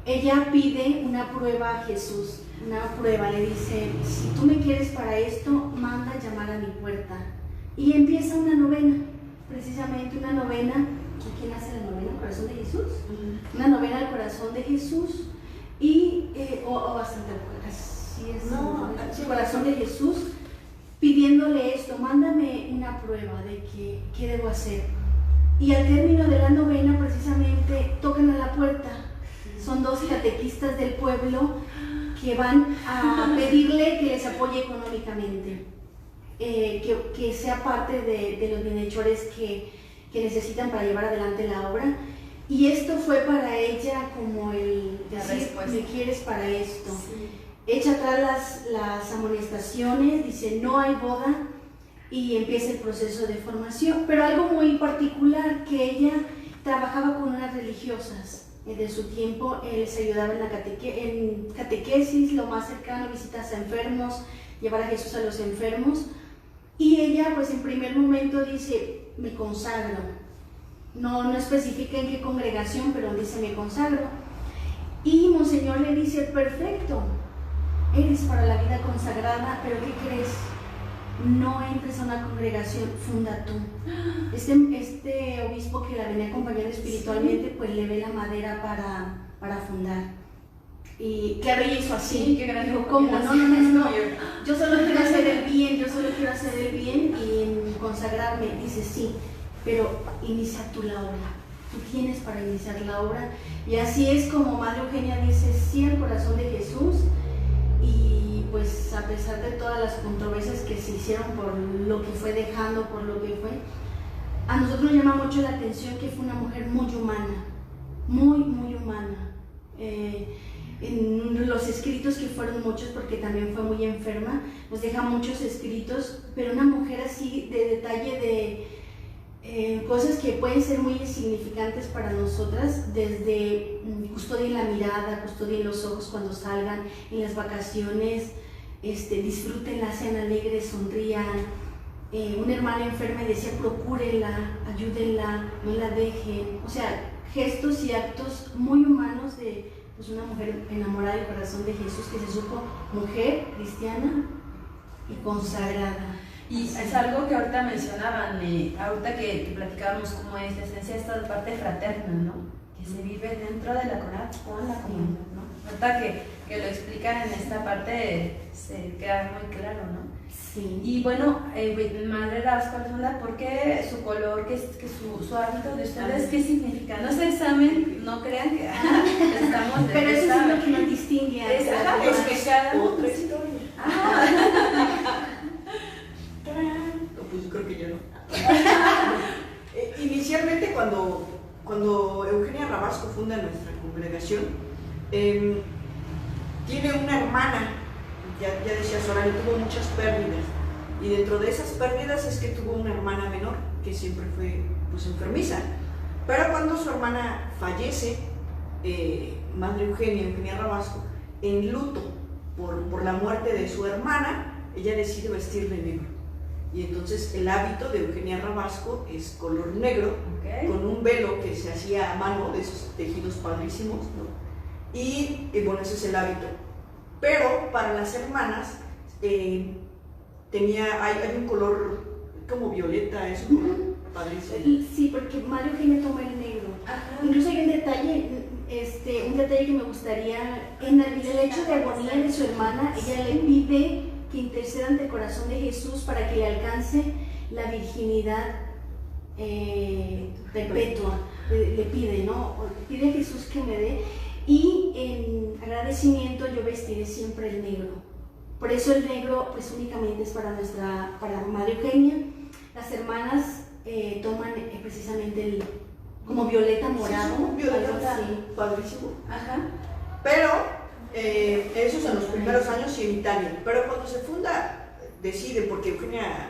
Ella pide una prueba a Jesús, una prueba, le dice: si tú me quieres para esto, manda llamar a mi puerta. Y empieza una novena, precisamente una novena. ¿A quién hace la novena? ¿Al corazón de Jesús? Una novena al corazón de Jesús, y, o bastante, así es, el corazón de Jesús, pidiéndole esto: mándame una prueba de qué debo hacer. Y al término de la novena, precisamente, tocan a la puerta. Son dos catequistas del pueblo que van a pedirle que les apoye económicamente, que sea parte de los bienhechores que necesitan para llevar adelante la obra. Y esto fue para ella como el decir: ¿me quieres para esto? Sí. Echa atrás las amonestaciones, dice: no hay boda, y empieza el proceso de formación. Pero algo muy particular, que ella trabajaba con unas religiosas de su tiempo, les ayudaba en catequesis, lo más cercano, visitas a enfermos, llevar a Jesús a los enfermos. Y ella, pues en primer momento dice: me consagro. No especifica en qué congregación, pero dice: me consagro. Y Monseñor le dice: perfecto, eres para la vida consagrada, pero ¿qué crees? No entres a una congregación, funda tú. Este obispo que la venía acompañando espiritualmente, pues le ve la madera para fundar. Y claro, ella hizo así. Sí, qué gran. Dijo: ¿cómo? No. Yo solo quiero hacer el bien, y en consagrarme. Dice: sí, pero inicia tú la obra. Tú tienes para iniciar la obra. Y así es como Madre Eugenia dice: sí al corazón de Jesús. Y pues a pesar de todas las controversias que se hicieron por lo que fue dejando, por lo que fue, a nosotros nos llama mucho la atención que fue una mujer muy humana, muy humana. En los escritos, que fueron muchos porque también fue muy enferma, nos deja muchos escritos, pero una mujer así de detalle de cosas que pueden ser muy insignificantes para nosotras, desde custodien la mirada, custodien los ojos cuando salgan, en las vacaciones, disfrútenla, sean alegres, sonrían. Una hermana enferma y decía: procúrenla, ayúdenla, no la dejen. O sea, gestos y actos muy humanos de pues, una mujer enamorada del corazón de Jesús, que se supo mujer cristiana y consagrada. Y es algo que ahorita mencionaban, ahorita que platicábamos cómo es la esencia esta parte fraterna, ¿no? que se vive dentro de la comunidad con la comunidad, ¿no? Ahorita que lo explican en esta parte se queda muy claro, ¿no? Sí. Y bueno, Madre Rabasco Alfonda, ¿por qué su color, su hábito de ustedes, qué significa? No es examen, no crean que estamos de Pero eso es examen. lo que nos distingue a Es, las ajá, personas. es que cada Otra historia. No, pues yo creo que yo no. Inicialmente cuando Eugenia Rabasco funda nuestra congregación, tiene una hermana, ya decía Soraya, tuvo muchas pérdidas, y dentro de esas pérdidas es que tuvo una hermana menor que siempre fue pues enfermiza, pero cuando su hermana fallece, Madre Eugenia Rabasco, en luto por la muerte de su hermana, ella decide vestir de negro. Y entonces el hábito de Eugenia Rabasco es color negro, con un velo que se hacía a mano, de esos tejidos padrísimos, ¿no? Y bueno, ese es el hábito. Pero para las hermanas hay un color como violeta, es un color padrísimo. Sí, porque María Eugenia toma el negro. Ajá. Incluso hay un detalle que me gustaría, en el hecho de agonía de su hermana, ella le pide que interceda ante el corazón de Jesús para que le alcance la virginidad perpetua. Le pide, ¿no? Pide a Jesús que me dé, y en agradecimiento yo vestiré siempre el negro. Por eso el negro pues únicamente es para Madre Eugenia. Las hermanas toman precisamente como violeta morado, Sí, violeta, algo así. padrísimo. Ajá. Pero eso es en los primeros años y en Italia. Pero cuando se funda, decide, porque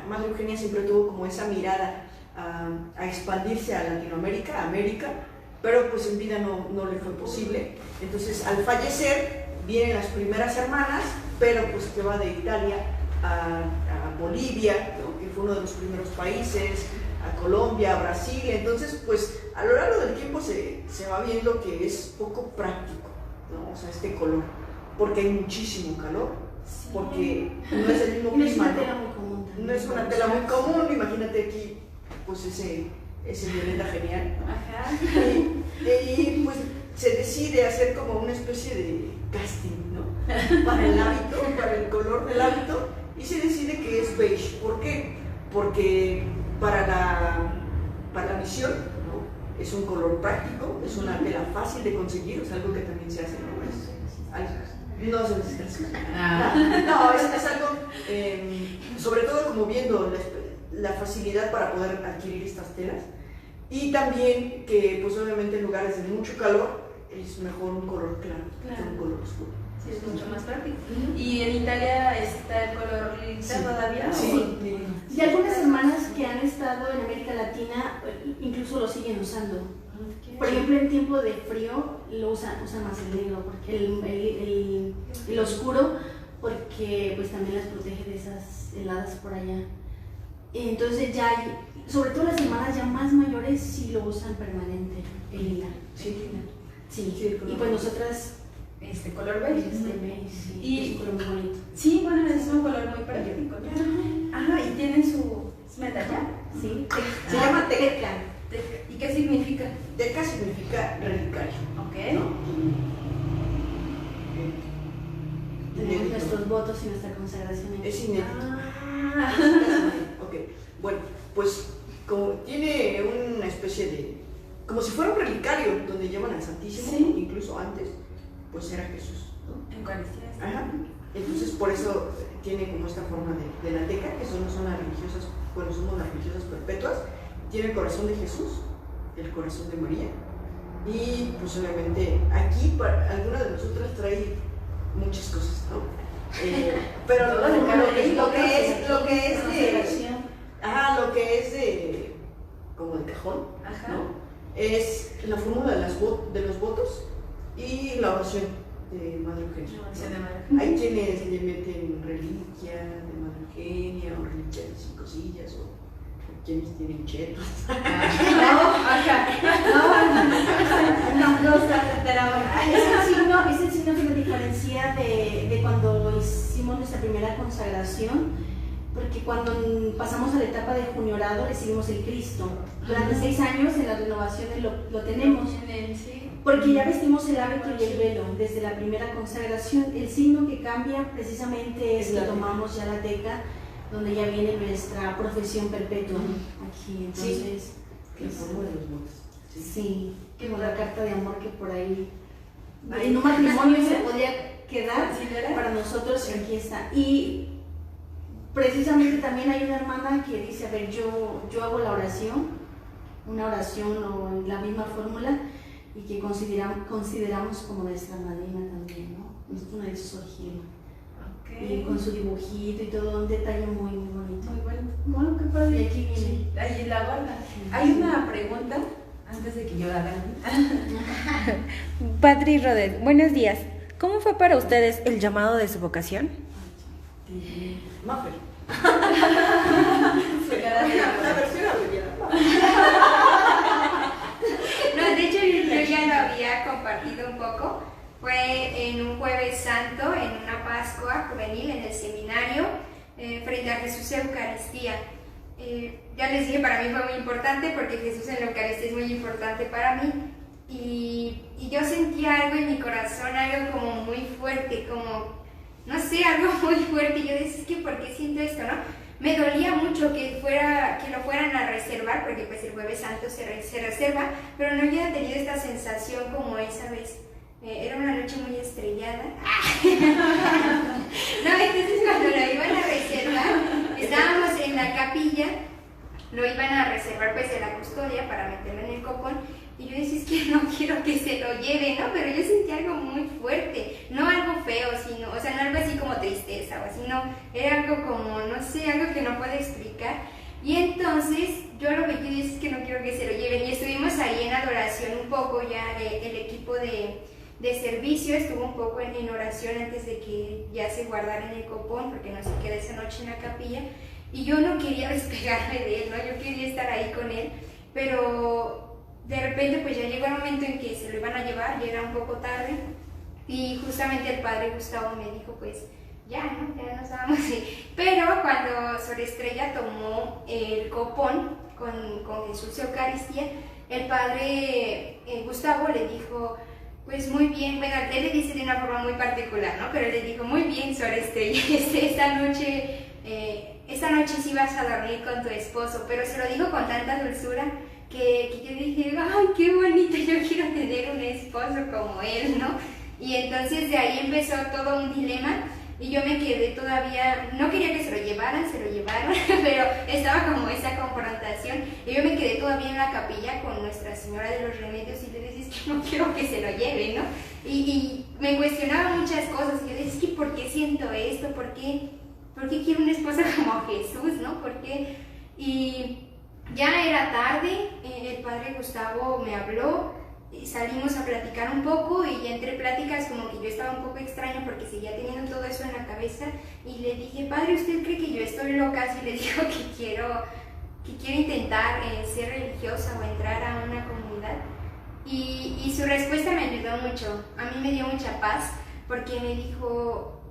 Madre Eugenia siempre tuvo como esa mirada a expandirse a Latinoamérica, a América, pero pues en vida no le fue posible. Entonces al fallecer vienen las primeras hermanas, pero pues que va de Italia a Bolivia, ¿no? Que fue uno de los primeros países, a Colombia, a Brasil. Entonces pues a lo largo del tiempo se va viendo que es poco práctico, ¿no? O sea, este color, porque hay muchísimo calor, porque no es el mismo No es clima, una tela muy común también. no es una tela muy común. Imagínate aquí pues ese violeta genial, ¿no? Ajá. Y pues se decide hacer como una especie de casting, ¿no? Para el hábito, para el color del hábito, y se decide que es beige. ¿Por qué? Porque para la misión, ¿no? Es un color práctico, es una tela fácil de conseguir, es algo que también se hace, ¿no? No se necesita. No, es algo, sobre todo como viendo la facilidad para poder adquirir estas telas, y también que pues obviamente en lugares de mucho calor es mejor un color claro que un color oscuro. Sí, es mucho más práctico. ¿Y en Italia está el color lilita todavía? Sí. Y algunas hermanas que han estado en América Latina incluso lo siguen usando. Por ejemplo, en tiempo de frío lo usan más el negro, porque el oscuro, porque pues también las protege de esas heladas por allá. Entonces ya hay, sobre todo las hermanas ya más mayores, sí lo usan permanente, el lila. Sí. Sí. Y pues nosotras Color beige. beige, sí, Y- es un color muy bonito. Sí, bueno, es un color muy práctico. Ajá, y tienen su medalla. Sí. Se llama teca. ¿Y qué significa? Teca significa relicario, Ok. ¿no? Tenemos nuestros votos y nuestra consagración. Es inédito. Ah. Ok, bueno, pues como tiene una especie de, como si fuera un relicario donde llevan al Santísimo, Sí. incluso antes, pues era Jesús, ¿no? En Eucaristía. Ajá. Entonces por eso tiene como esta forma de la teca, que son las religiosas, bueno, somos las religiosas perpetuas. Tiene el corazón de Jesús, el corazón de María, y pues obviamente aquí alguna de nosotras trae muchas cosas, ¿no? Pero lo que es de como de cajón, Ajá. ¿no? Es la fórmula de los votos y la oración de Madre Eugenia. La oración de Madre. Hay quienes le meten reliquia de Madre Eugenia o reliquia de 5 sillas o quienes tienen chetos. Es el signo que nos diferencia de cuando hicimos nuestra primera consagración, porque cuando pasamos a la etapa de juniorado recibimos el Cristo. Durante 6 años en las renovaciones lo tenemos. Sí. Porque ya vestimos el hábito y el velo desde la primera consagración. El signo que cambia precisamente es que tomamos ya la teca, donde ya viene nuestra profesión perpetua aquí. Entonces, El polvo de los votos. sí, como la carta de amor que por ahí en un matrimonio se podía quedar para nosotros, aquí está. Y precisamente también hay una hermana que dice, a ver, yo hago la oración, una oración o en la misma fórmula, y que consideramos como nuestra madrina también, ¿no? Es una de Sorgilo. Y con su dibujito y todo, un detalle muy, muy bonito. Muy bueno. Bueno, qué padre. Y aquí viene. Sí, ahí la guarda. Hay una pregunta antes de que yo la haga. Patri Rodet, buenos días. ¿Cómo fue para ustedes el llamado de su vocación? Maffer. La versión abreviada. No, de hecho yo ya lo había compartido un poco. Fue en un Jueves Santo, en una Pascua juvenil en el seminario, frente a Jesús Eucaristía. Ya les dije, para mí fue muy importante porque Jesús en la Eucaristía es muy importante para mí. Y yo sentía algo en mi corazón, algo como muy fuerte, como, no sé, algo muy fuerte. Y yo decía, es que ¿por qué siento esto, no? Me dolía mucho que lo fueran a reservar, porque pues el Jueves Santo se reserva, pero no había tenido esta sensación como esa vez. Era una noche muy estrellada. No, entonces cuando lo iban a reservar, estábamos en la capilla, lo iban a reservar pues en la custodia para meterlo en el copón, y yo decía, es que no quiero que se lo lleve, ¿no? Pero yo sentí algo muy fuerte, no algo feo, sino, o sea, no algo así como tristeza o así, no, era algo como, no sé, algo que no puedo explicar. Y entonces yo lo veía y dije, es que no quiero que se lo lleven, y estuvimos ahí en adoración un poco, ya el equipo de servicio estuvo un poco en oración antes de que ya se guardara en el copón, porque no se queda esa noche en la capilla, y yo no quería despegarme de él, ¿no? Yo quería estar ahí con él, pero de repente pues ya llegó el momento en que se lo iban a llevar, ya era un poco tarde, y justamente el padre Gustavo me dijo, pues ya, ¿no? Ya nos vamos. Pero cuando Sor Estrella tomó el copón con Jesús Eucaristía, el padre Gustavo le dijo, pues muy bien, bueno, él le dice de una forma muy particular, ¿no? Pero él le dijo, muy bien, Sor Estrella, esta noche sí vas a dormir con tu esposo, pero se lo dijo con tanta dulzura que yo dije, ay, qué bonito, yo quiero tener un esposo como él, ¿no? Y entonces de ahí empezó todo un dilema, y yo me quedé todavía, no quería que se lo llevaron, pero estaba como esa confrontación, y yo me quedé todavía en la capilla con Nuestra Señora de los Remedios, y le decía, es que no quiero que se lo lleven, ¿no? Y me cuestionaba muchas cosas, y yo decía, es que ¿por qué siento esto? ¿Por qué quiero una esposa como Jesús, no? ¿Por qué? Y ya era tarde, el padre Gustavo me habló, salimos a platicar un poco, y ya entre pláticas como que yo estaba un poco extraña porque seguía teniendo todo eso en la cabeza, y le dije, padre, ¿usted cree que yo estoy loca si le digo que quiero intentar ser religiosa o entrar a una comunidad? Y su respuesta me ayudó mucho, a mí me dio mucha paz, porque me dijo,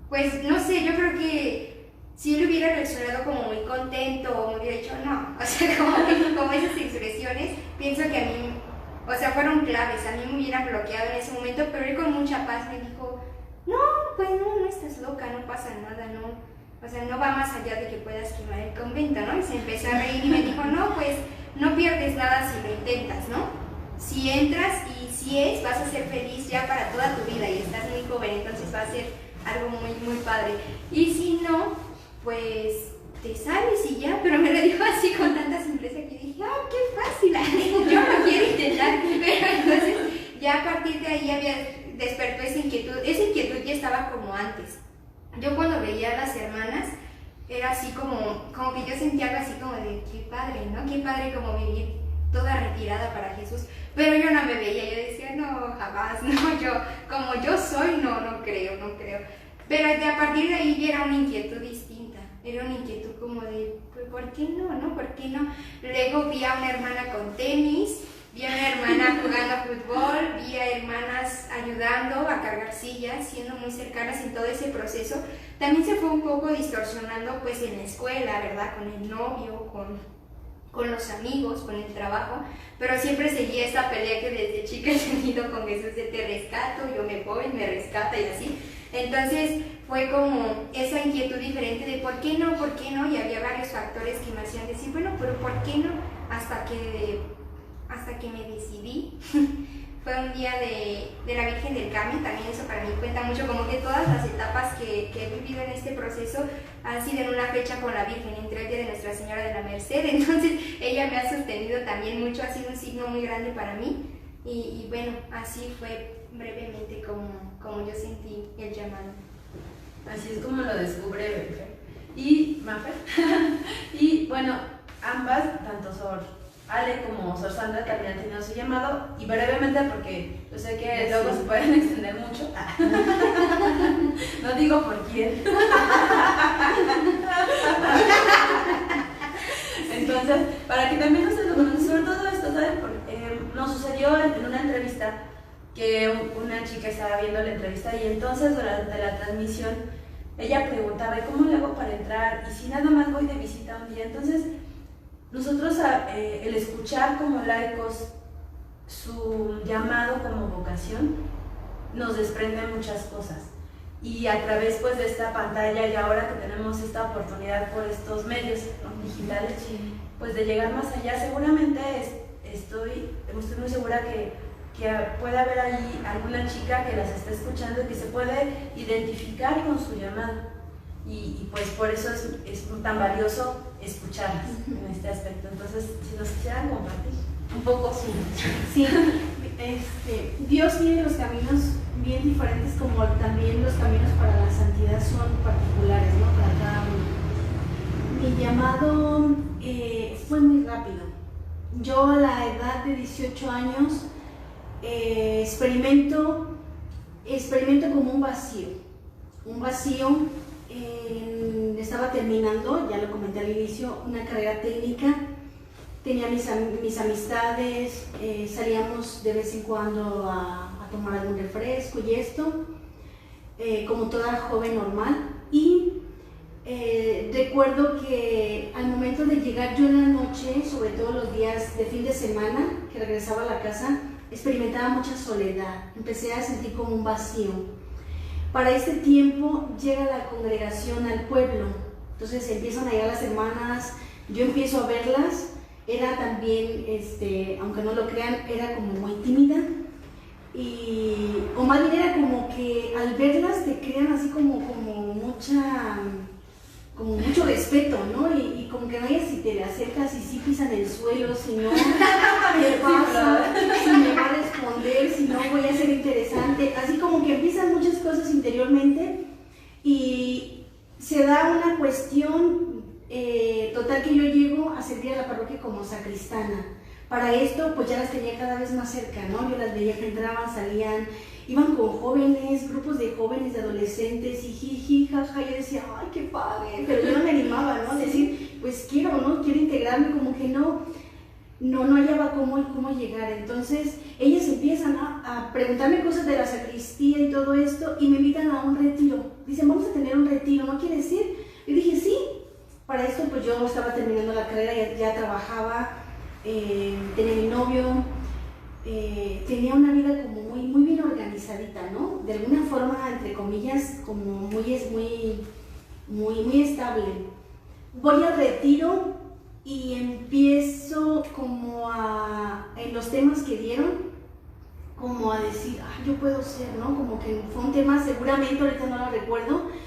pues no sé, yo creo que si él hubiera reaccionado como muy contento o me hubiera dicho no, o sea, como esas expresiones, pienso que a mí, o sea, fueron claves, a mí me hubieran bloqueado en ese momento, pero él con mucha paz me dijo, no, pues no estás loca, no pasa nada, no, o sea, no va más allá de que puedas quemar el convento, ¿no? Y se empezó a reír y me dijo, no, pues no pierdes nada si lo intentas, ¿no? Si entras y si vas a ser feliz ya para toda tu vida, y estás muy joven, entonces va a ser algo muy, muy padre. Y si no, pues te sales y ya, pero me lo dijo así con tanta simpleza que dije, ¡ah, qué fácil! Yo no quiero intentar, pero entonces ya a partir de ahí despertó esa inquietud ya estaba como antes. Yo cuando veía a las hermanas, era así como que yo sentía algo así como de, qué padre, ¿no? Qué padre como vivir toda retirada para Jesús, pero yo no me veía, yo decía, no, jamás, no, yo, como yo soy, no creo, pero a partir de ahí ya era una inquietud distinta, era una inquietud como de, pues, ¿por qué no? ¿Por qué no? Luego vi a una hermana con tenis, vi a una hermana jugando fútbol, vi a hermanas ayudando a cargar sillas, siendo muy cercanas en todo ese proceso. También se fue un poco distorsionando pues en la escuela, ¿verdad? Con el novio, con los amigos, con el trabajo, pero siempre seguía esta pelea que desde chica he tenido con Jesús de te rescato, yo me voy, me rescata y así. Entonces fue como esa inquietud diferente de ¿por qué no? ¿Por qué no? Y había varios factores que me hacían decir, bueno, pero ¿por qué no? Hasta que me decidí. Fue un día de la Virgen del Carmen, también eso para mí cuenta mucho, como que todas las etapas que he vivido en este proceso han sido en una fecha con la Virgen, entre el día de Nuestra Señora de la Merced, entonces ella me ha sostenido también mucho, ha sido un signo muy grande para mí, y bueno, así fue brevemente como yo sentí el llamado. Así es como lo descubre Benfer y Mafer. Y bueno, ambas, tanto Sor Ale como Sor Sandra, también han tenido su llamado, y brevemente porque yo sé que luego se pueden extender mucho. No digo por quién. Entonces, para que también ustedes lo conozcan, sobre todo esto, ¿saben? Nos sucedió en una entrevista que una chica estaba viendo la entrevista, y entonces durante la transmisión ella preguntaba, ¿cómo le hago para entrar? Y si nada más voy de visita un día. Entonces nosotros el escuchar como laicos su llamado como vocación nos desprende muchas cosas, y a través pues de esta pantalla, y ahora que tenemos esta oportunidad por estos medios, ¿no?, digitales, pues de llegar más allá, seguramente estoy muy segura que puede haber ahí alguna chica que las está escuchando y que se puede identificar con su llamado, y pues por eso es tan valioso escucharlas en este aspecto. Entonces, si nos quisieran compartir un poco. Sí, Dios tiene los caminos bien diferentes, como también los caminos para la santidad son particulares, ¿no?, para cada uno. Mi llamado fue muy rápido. Yo a la edad de 18 años experimento como un vacío. Estaba terminando, ya lo comenté al inicio, una carrera técnica, tenía mis amistades, salíamos de vez en cuando a tomar algún refresco y esto, como toda joven normal, y recuerdo que al momento de llegar yo en la noche, sobre todo los días de fin de semana, que regresaba a la casa, experimentaba mucha soledad, empecé a sentir como un vacío. Para este tiempo llega la congregación al pueblo, entonces empiezan a llegar las hermanas, yo empiezo a verlas, era también, aunque no lo crean, era como muy tímida, o más bien era como que al verlas te crean así como mucho respeto, ¿no? Y como que no hayas si te le acercas y si pisan el suelo, si no, ¿qué pasa? Si me va a responder, si no voy a ser interesante, así como que empiezan muchas cosas interiormente, y se da una cuestión total que yo llego a servir a la parroquia como sacristana. Para esto pues ya las tenía cada vez más cerca, ¿no? Yo las veía que entraban, salían, iban con jóvenes, grupos de jóvenes, de adolescentes, y jiji, jaja, yo decía, ay, qué padre, pero yo no me animaba, ¿no? Decir, pues quiero integrarme, como que no hallaba cómo llegar. Entonces ellas empiezan a preguntarme cosas de la sacristía y todo esto, y me invitan a un retiro. Dicen, vamos a tener un retiro, ¿no quieres ir? Yo dije, sí. Para esto pues yo estaba terminando la carrera, ya trabajaba, tenía mi novio, tenía una vida como muy bien organizadita, ¿no? De alguna forma, entre comillas, como muy estable. Voy al retiro y empiezo como en los temas que dieron, como a decir, yo puedo ser, ¿no? Como que fue un tema, seguramente ahorita no lo recuerdo,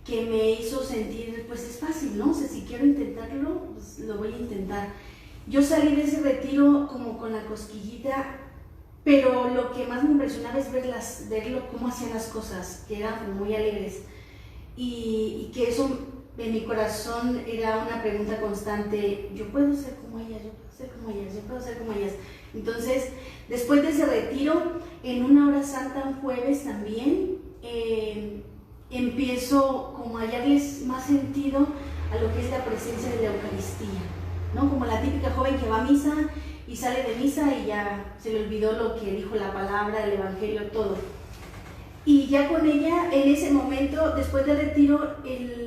que me hizo sentir, pues es fácil, ¿no? O sea, si quiero intentarlo, pues lo voy a intentar. Yo salí de ese retiro como con la cosquillita, pero lo que más me impresionaba es verlo cómo hacían las cosas, que eran como muy alegres, y que eso en mi corazón era una pregunta constante: yo puedo ser como ellas, yo puedo ser como ellas, yo puedo ser como ellas. Entonces, después de ese retiro, en una hora santa, un jueves también, empiezo como a hallarles más sentido a lo que es la presencia de la Eucaristía, ¿no? Como la típica joven que va a misa y sale de misa y ya se le olvidó lo que dijo la palabra, el evangelio, todo. Y ya con ella, en ese momento, después del retiro,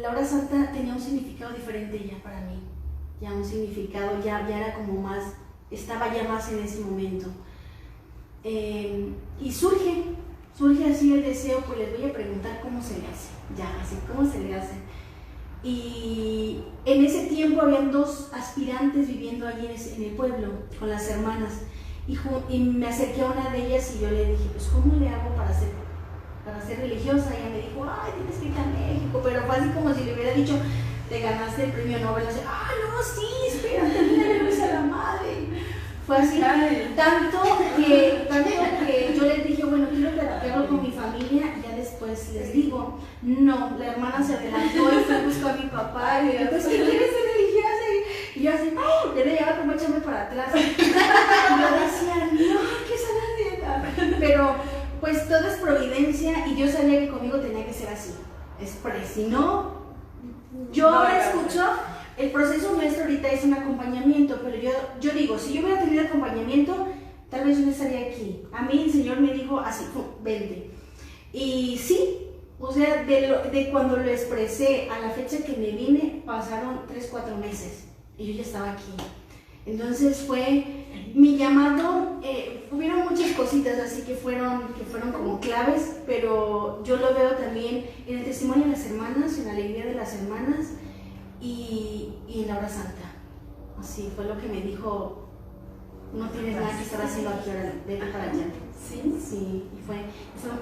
la hora santa tenía un significado diferente ya para mí. ya un significado, ya era como más, estaba ya más en ese momento. Y surge así el deseo, pues les voy a preguntar cómo se le hace, ya, así, cómo se le hace. Y en ese tiempo habían 2 aspirantes viviendo allí en el pueblo, con las hermanas, y me acerqué a una de ellas y yo le dije, pues ¿cómo le hago para ser religiosa? Y ella me dijo, ay, tienes que ir a México, pero fue así como si le hubiera dicho, te ganaste el premio Nobel, así, ah, no, sí, espérate, mira, a la madre. Fue así, tanto que yo les dije, bueno, quiero platicarlo con mi familia y ya después les digo. No, la hermana se adelantó y fue a buscar a mi papá y me dijo, pues, ¿qué quieres ser religiosa? Y yo así, ¡oh! Ya le llegaba como echarme para atrás. Y yo decía, no, ¿qué están haciendo? Pero pues todo es providencia y Dios sabía que conmigo tenía que ser así. Si no, yo ahora escucho. El proceso nuestro ahorita es un acompañamiento, pero yo digo, si yo hubiera tenido acompañamiento, tal vez yo no estaría aquí. A mí el Señor me dijo así, vente. Y sí, o sea, de cuando lo expresé a la fecha que me vine, pasaron 3-4 meses y yo ya estaba aquí. Entonces fue mi llamado, hubieron muchas cositas así que fueron como claves, pero yo lo veo también en el testimonio de las hermanas, en la alegría de las hermanas, y en la hora santa. Así fue lo que me dijo, no tienes nada que estar haciendo aquí ahora, vete para allá. Sí, y fue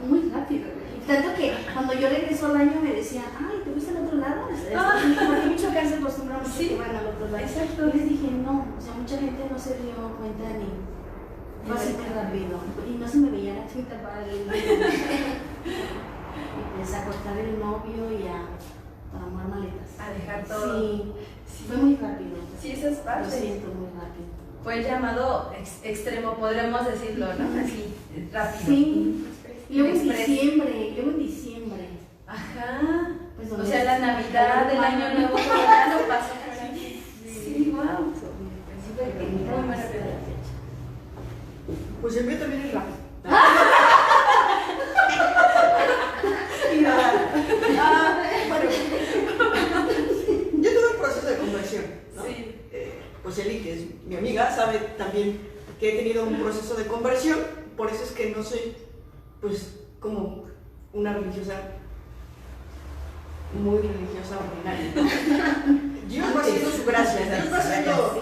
muy rápido. Y tanto que cuando yo regreso al año me decían, ay, ¿te fuiste al otro lado? Porque en Michoacán se acostumbra mucho que van al otro lado. Exacto. Y les dije, no, o sea, mucha gente no se dio cuenta ni fue así muy rápido. Y no se me veía la chita para el y pues a cortar el novio y a armar maletas. A dejar todo. Sí, fue muy rápido. Sí, eso es parte. Lo siento, muy rápido. Fue el llamado extremo, podremos decirlo, ¿no? Así, rápido. Sí. Luego en diciembre. Ajá. Pues, o sea, la Navidad, el Año Nuevo, ya lo pasó por aquí. Sí, wow. Muy buena fecha. Pues el mío también es rápido. Bueno, yo tuve un proceso de conversión, ¿no? Sí. Pues Eli, que es mi amiga, sabe también que he tenido un proceso de conversión, por eso es que no soy, pues, como una religiosa, muy religiosa ordinaria, ¿no? Dios va haciendo su gracia, Dios va haciendo,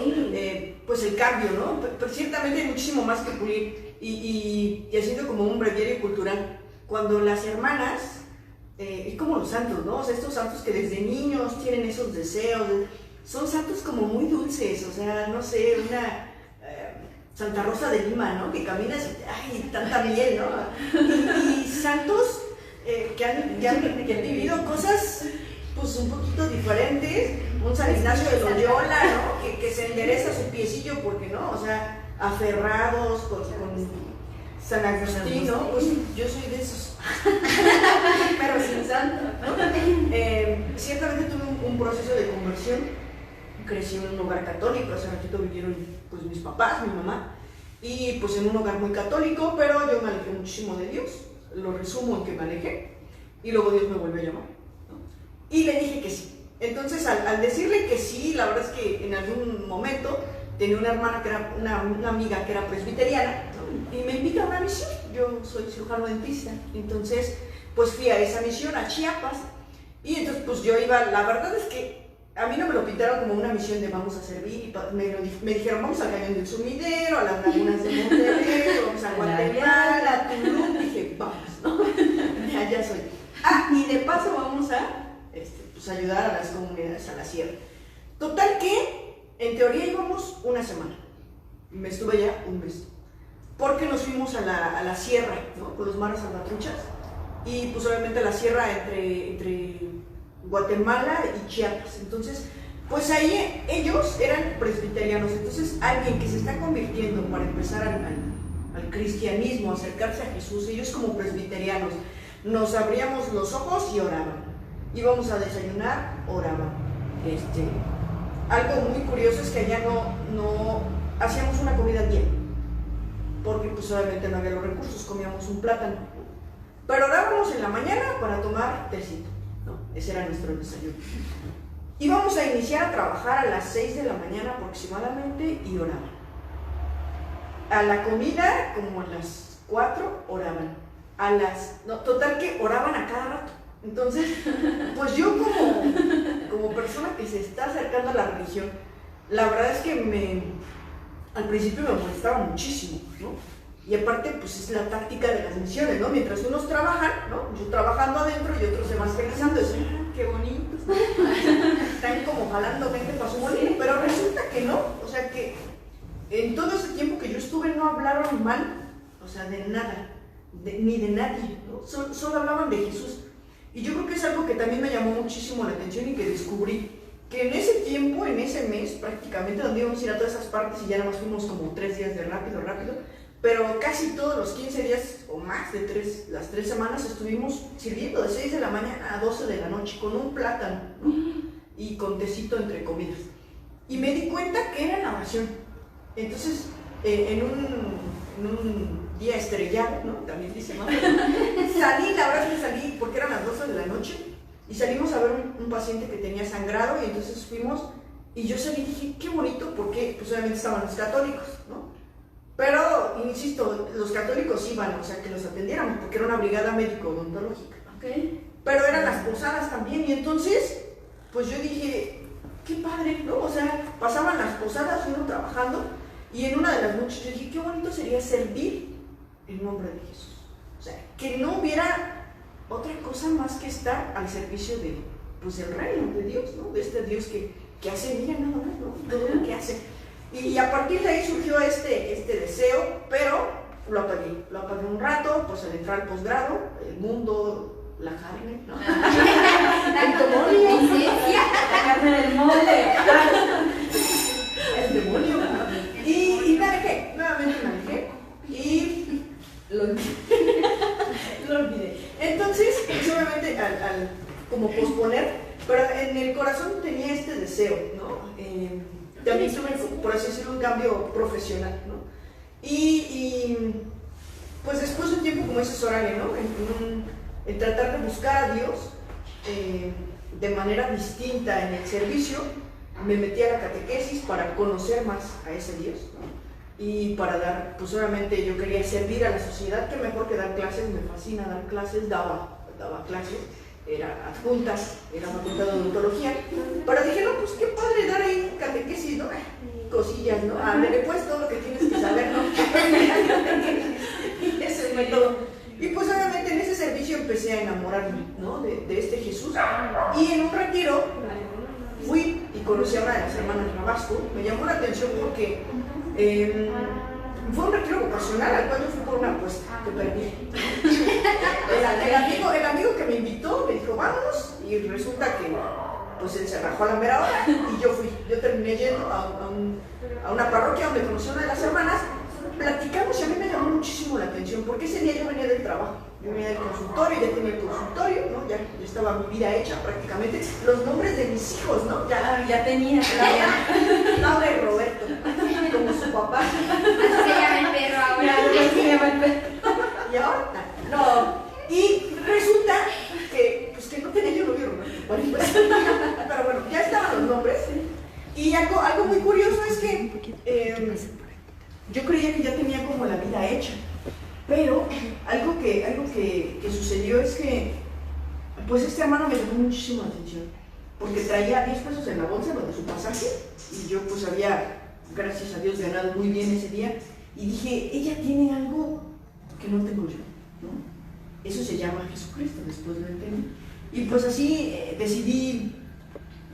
pues, el cambio, ¿no? Pero ciertamente hay muchísimo más que pulir, y haciendo como un breviario cultural, cuando las hermanas, es como los santos, ¿no? O sea, estos santos que desde niños tienen esos deseos, son santos como muy dulces, o sea, no sé, una Santa Rosa de Lima, ¿no? Que caminas y, ay, tanta miel, ¿no? Y santos que han vivido cosas, pues, un poquito diferentes, un San Ignacio de Loyola, ¿no? Que se endereza su piecillo, porque, ¿no? O sea, aferrados con San Agustín, ¿no? Pues yo soy de esos, pero sin santo, ¿no? Ciertamente tuve un proceso de conversión, crecí en un hogar católico, hace ratito vivieron, pues, mis papás, mi mamá, y pues en un hogar muy católico, pero yo me alejé muchísimo de Dios, lo resumo en que me alejé, y luego Dios me volvió a llamar, ¿no? Y le dije que sí. Entonces al decirle que sí, la verdad es que en algún momento tenía una hermana que era una amiga que era presbiteriana, ¿no? Y me invita a una misión. Yo soy cirujano dentista, entonces pues fui a esa misión a Chiapas, y entonces pues yo iba, la verdad es que a mí no me lo pintaron como una misión de vamos a servir, y me dijeron vamos al Cañón del Sumidero, a las lagunas de Monterrey, vamos a Guatemala, a Tulum. Dije, vamos, ¿no? Ya soy. Y de paso vamos a pues ayudar a las comunidades, a la sierra. Total que, en teoría íbamos una semana, me estuve ya un mes, porque nos fuimos a la sierra, ¿no? Con los maras salvatruchas, y pues obviamente la sierra entre Guatemala y Chiapas. Entonces, pues ahí ellos eran presbiterianos, entonces alguien que se está convirtiendo para empezar al cristianismo, acercarse a Jesús, ellos como presbiterianos, nos abríamos los ojos y oraban. Íbamos a desayunar, oraban. Algo muy curioso es que allá no hacíamos una comida bien, porque pues obviamente no había los recursos, comíamos un plátano. Pero orábamos en la mañana para tomar tecito, ¿no? Ese era nuestro desayuno. íbamos a iniciar a trabajar a las 6 de la mañana aproximadamente y oraban. A la comida, como a las 4, oraban. Total que oraban a cada rato. Entonces, pues yo como persona que se está acercando a la religión, la verdad es que al principio me molestaba muchísimo, ¿no? Y aparte, pues es la táctica de las misiones, ¿no? Mientras unos trabajan, ¿no? Yo trabajando adentro y otros evangelizando, qué bonitos, ¿no? Están como jalando gente para su molino, pero resulta que no, o sea que en todo ese tiempo que yo estuve no hablaron mal, o sea, de nada, ni de nadie, ¿no? Solo hablaban de Jesús. Y yo creo que es algo que también me llamó muchísimo la atención y que descubrí, que en ese tiempo, en ese mes, prácticamente, donde íbamos a ir a todas esas partes y ya nada más fuimos como 3 días de rápido, pero casi todos los 15 días o más de las 3 semanas estuvimos sirviendo de 6 de la mañana a 12 de la noche con un plátano, ¿no? Y con tecito entre comidas. Y me di cuenta que era la oración. Entonces, en un día estrellado, ¿no? También dice mamá. La verdad es que salí porque eran las 12 de la noche y salimos a ver un paciente que tenía sangrado y entonces fuimos y yo salí y dije, qué bonito, porque pues obviamente estaban los católicos, ¿no? Pero, insisto, los católicos iban, o sea, que los atendiéramos porque era una brigada médico-odontológica. Okay. Pero eran las posadas también y entonces, pues yo dije, qué padre, ¿no? O sea, pasaban las posadas, uno trabajando y en una de las noches yo dije, qué bonito sería servir en nombre de Jesús. O sea, que no hubiera otra cosa más que estar al servicio de, pues, del reino de Dios, ¿no? De este Dios que hace, mira nada más, ¿no? Todo lo que hace. Y a partir de ahí surgió este deseo, pero lo apagué un rato, pues al entrar al posgrado, el mundo, la carne, ¿no? El demonio. La carne del mole. El demonio. Y me alejé, nuevamente me alejé y lo olvidé. Entonces, pues, obviamente al como posponer, pero en el corazón tenía este deseo, ¿no? También tuve, por así decirlo, un cambio profesional, ¿no? Y pues después de un tiempo, como dices, órale, ¿no? En tratar de buscar a Dios de manera distinta en el servicio, me metí a la catequesis para conocer más a ese Dios, ¿no? Y para dar, pues obviamente yo quería servir a la sociedad, que mejor que dar clases, me fascina dar clases, daba clases. Era adjunta de odontología, pero dije, no, pues qué padre dar ahí catequesis, ¿no? Cosillas, ¿no? Ándale, pues todo lo que tienes que saber, ¿no? Y ese fue todo. Y pues obviamente en ese servicio empecé a enamorarme, ¿no? De este Jesús. Y en un retiro fui y conocí a una de las hermanas Rabasco. Me llamó la atención porque fue un retiro vocacional al cual yo fui por una apuesta que perdí. El amigo que me invitó me dijo, vámonos, y resulta que pues él se rajó a la mera hora y yo terminé yendo a una parroquia donde conocí a una de las hermanas, platicamos y a mí me llamó muchísimo la atención porque ese día yo venía del trabajo, yo venía del consultorio, ya tenía el consultorio, ¿no? Ya estaba mi vida hecha prácticamente, los nombres de mis hijos, ¿no? Ya tenía. Laura y Roberto, como su papá. Así se llama el perro ahora. Se llama el perro. Y ahora, no. Y resulta que no tenía yo novio romántico. Pero bueno, ya estaban los nombres. Y algo muy curioso es que yo creía que ya tenía como la vida hecha. Pero algo que sucedió es que pues este hermano me llamó muchísimo la atención. Porque traía 10 pesos en la bolsa, lo de su pasaje. Y yo pues había, gracias a Dios, ganado muy bien ese día. Y dije, ella tiene algo que no tengo yo, ¿no? Eso se llama Jesucristo, después lo entendí. Y pues así decidí,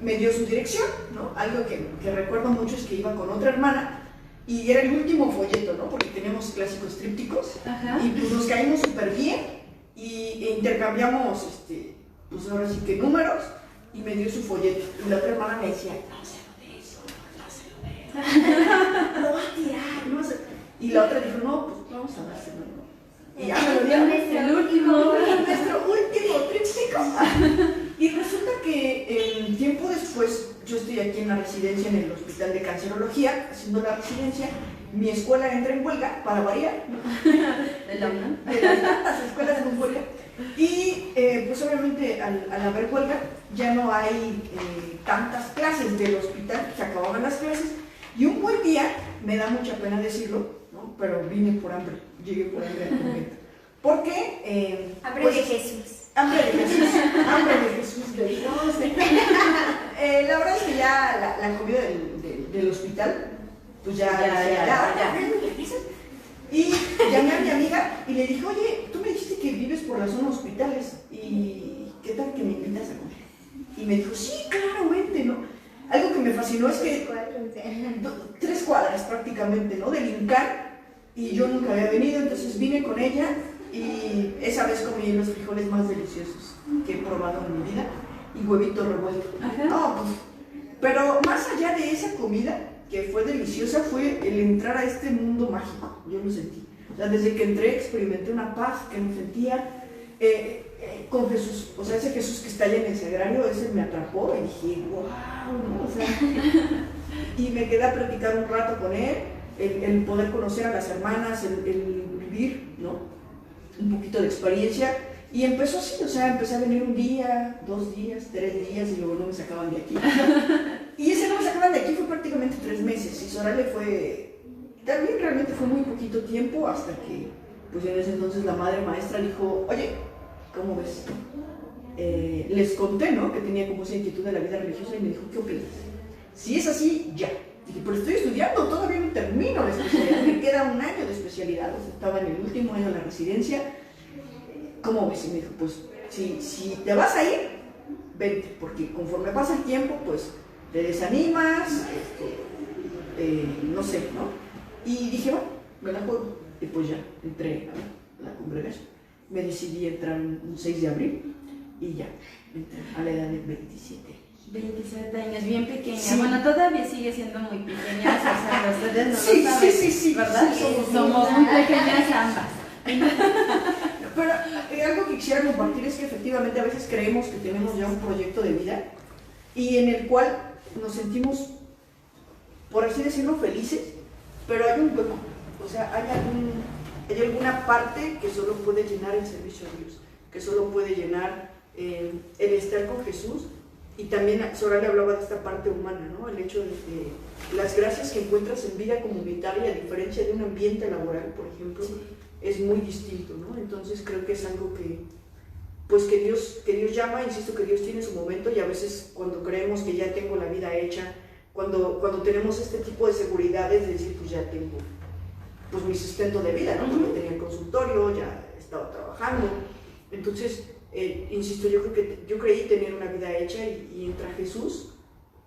me dio su dirección, ¿no? Algo que recuerdo mucho es que iba con otra hermana y era el último folleto, ¿no? Porque teníamos clásicos trípticos. Ajá. Y pues nos caímos súper bien e intercambiamos, pues ahora sí que números, y me dio su folleto. Y la otra hermana me decía, no se lo de eso, lo va a tirar, no sé. Y la otra dijo, no, pues vamos a dárselo, ¿no? Y ya me lo dio nuestro último tríptico. Y resulta que tiempo después, yo estoy aquí en la residencia en el Hospital de Cancerología, haciendo la residencia, mi escuela entra en huelga, para variar, de la UNAM. de las tantas escuelas en huelga, Y pues obviamente al haber huelga ya no hay tantas clases del hospital, se acababan las clases. Y un buen día, me da mucha pena decirlo, ¿no? Pero vine por hambre, llegué por hambre al convento. Porque... Hambre pues, de Jesús. Hambre de Jesús de Dios. La verdad es que ya la comida del hospital, pues ya. Y llamé a mi amiga y le dije, oye, tú me dijiste que vives por la zona hospitales y ¿qué tal que me invitas a comer? Y me dijo, sí, claro, vente, ¿no? Algo que me fascinó es que 3 cuadras prácticamente, ¿no? Del Incar, y yo nunca había venido, entonces vine con ella y esa vez comí los frijoles más deliciosos que he probado en mi vida y huevito revuelto. No, pues, pero más allá de esa comida, que fue deliciosa, fue el entrar a este mundo mágico, yo lo sentí. O sea, desde que entré experimenté una paz que no sentía con Jesús. O sea, ese Jesús que está allá en el sagrario, ese me atrapó y dije, wow, ¿no? O sea, y me quedé a platicar un rato con él, el poder conocer a las hermanas, el vivir, ¿no? Un poquito de experiencia. Y empezó así, o sea, empecé a venir un día, 2 días, 3 días y luego no me sacaban de aquí. Y ese no me sacaban de aquí fue prácticamente 3 meses y Sorale también realmente fue muy poquito tiempo hasta que, pues en ese entonces la madre maestra dijo, oye, ¿cómo ves? Les conté, ¿no? Que tenía como esa inquietud de la vida religiosa y me dijo, ¿qué opinas? Si es así, ya. Dije, pero estoy estudiando, todavía no termino la especialidad, me queda 1 año de especialidad, o sea, estaba en el último año de la residencia. ¿Cómo ves? Y me dijo, pues, si te vas a ir, vente, porque conforme pasa el tiempo, pues, te desanimas, no sé, ¿no? Y dije, bueno, me la juego. Y pues ya, entré a la congregación. Me decidí entrar un 6 de abril y ya, entré a la edad de 27. 27 años, bien pequeña. Sí. Bueno, todavía sigue siendo muy pequeña, o sea, ustedes no lo saben, sí, ¿verdad? Sí, somos muy pequeñas ambas. Pero algo que quisiera compartir es que efectivamente a veces creemos que tenemos ya un proyecto de vida y en el cual nos sentimos, por así decirlo, felices, pero hay un hueco, o sea, hay alguna parte que solo puede llenar el servicio a Dios, que solo puede llenar el estar con Jesús. Y también Sorale hablaba de esta parte humana, ¿no? El hecho de que las gracias que encuentras en vida comunitaria, a diferencia de un ambiente laboral, por ejemplo, sí, es muy distinto, ¿no? Entonces creo que es algo que Dios llama, insisto que Dios tiene su momento y a veces cuando creemos que ya tengo la vida hecha, cuando tenemos este tipo de seguridades de decir, pues ya tengo pues mi sustento de vida, ¿no? Porque tenía el consultorio, ya estaba trabajando, entonces... insisto, yo creí tener una vida hecha y entra Jesús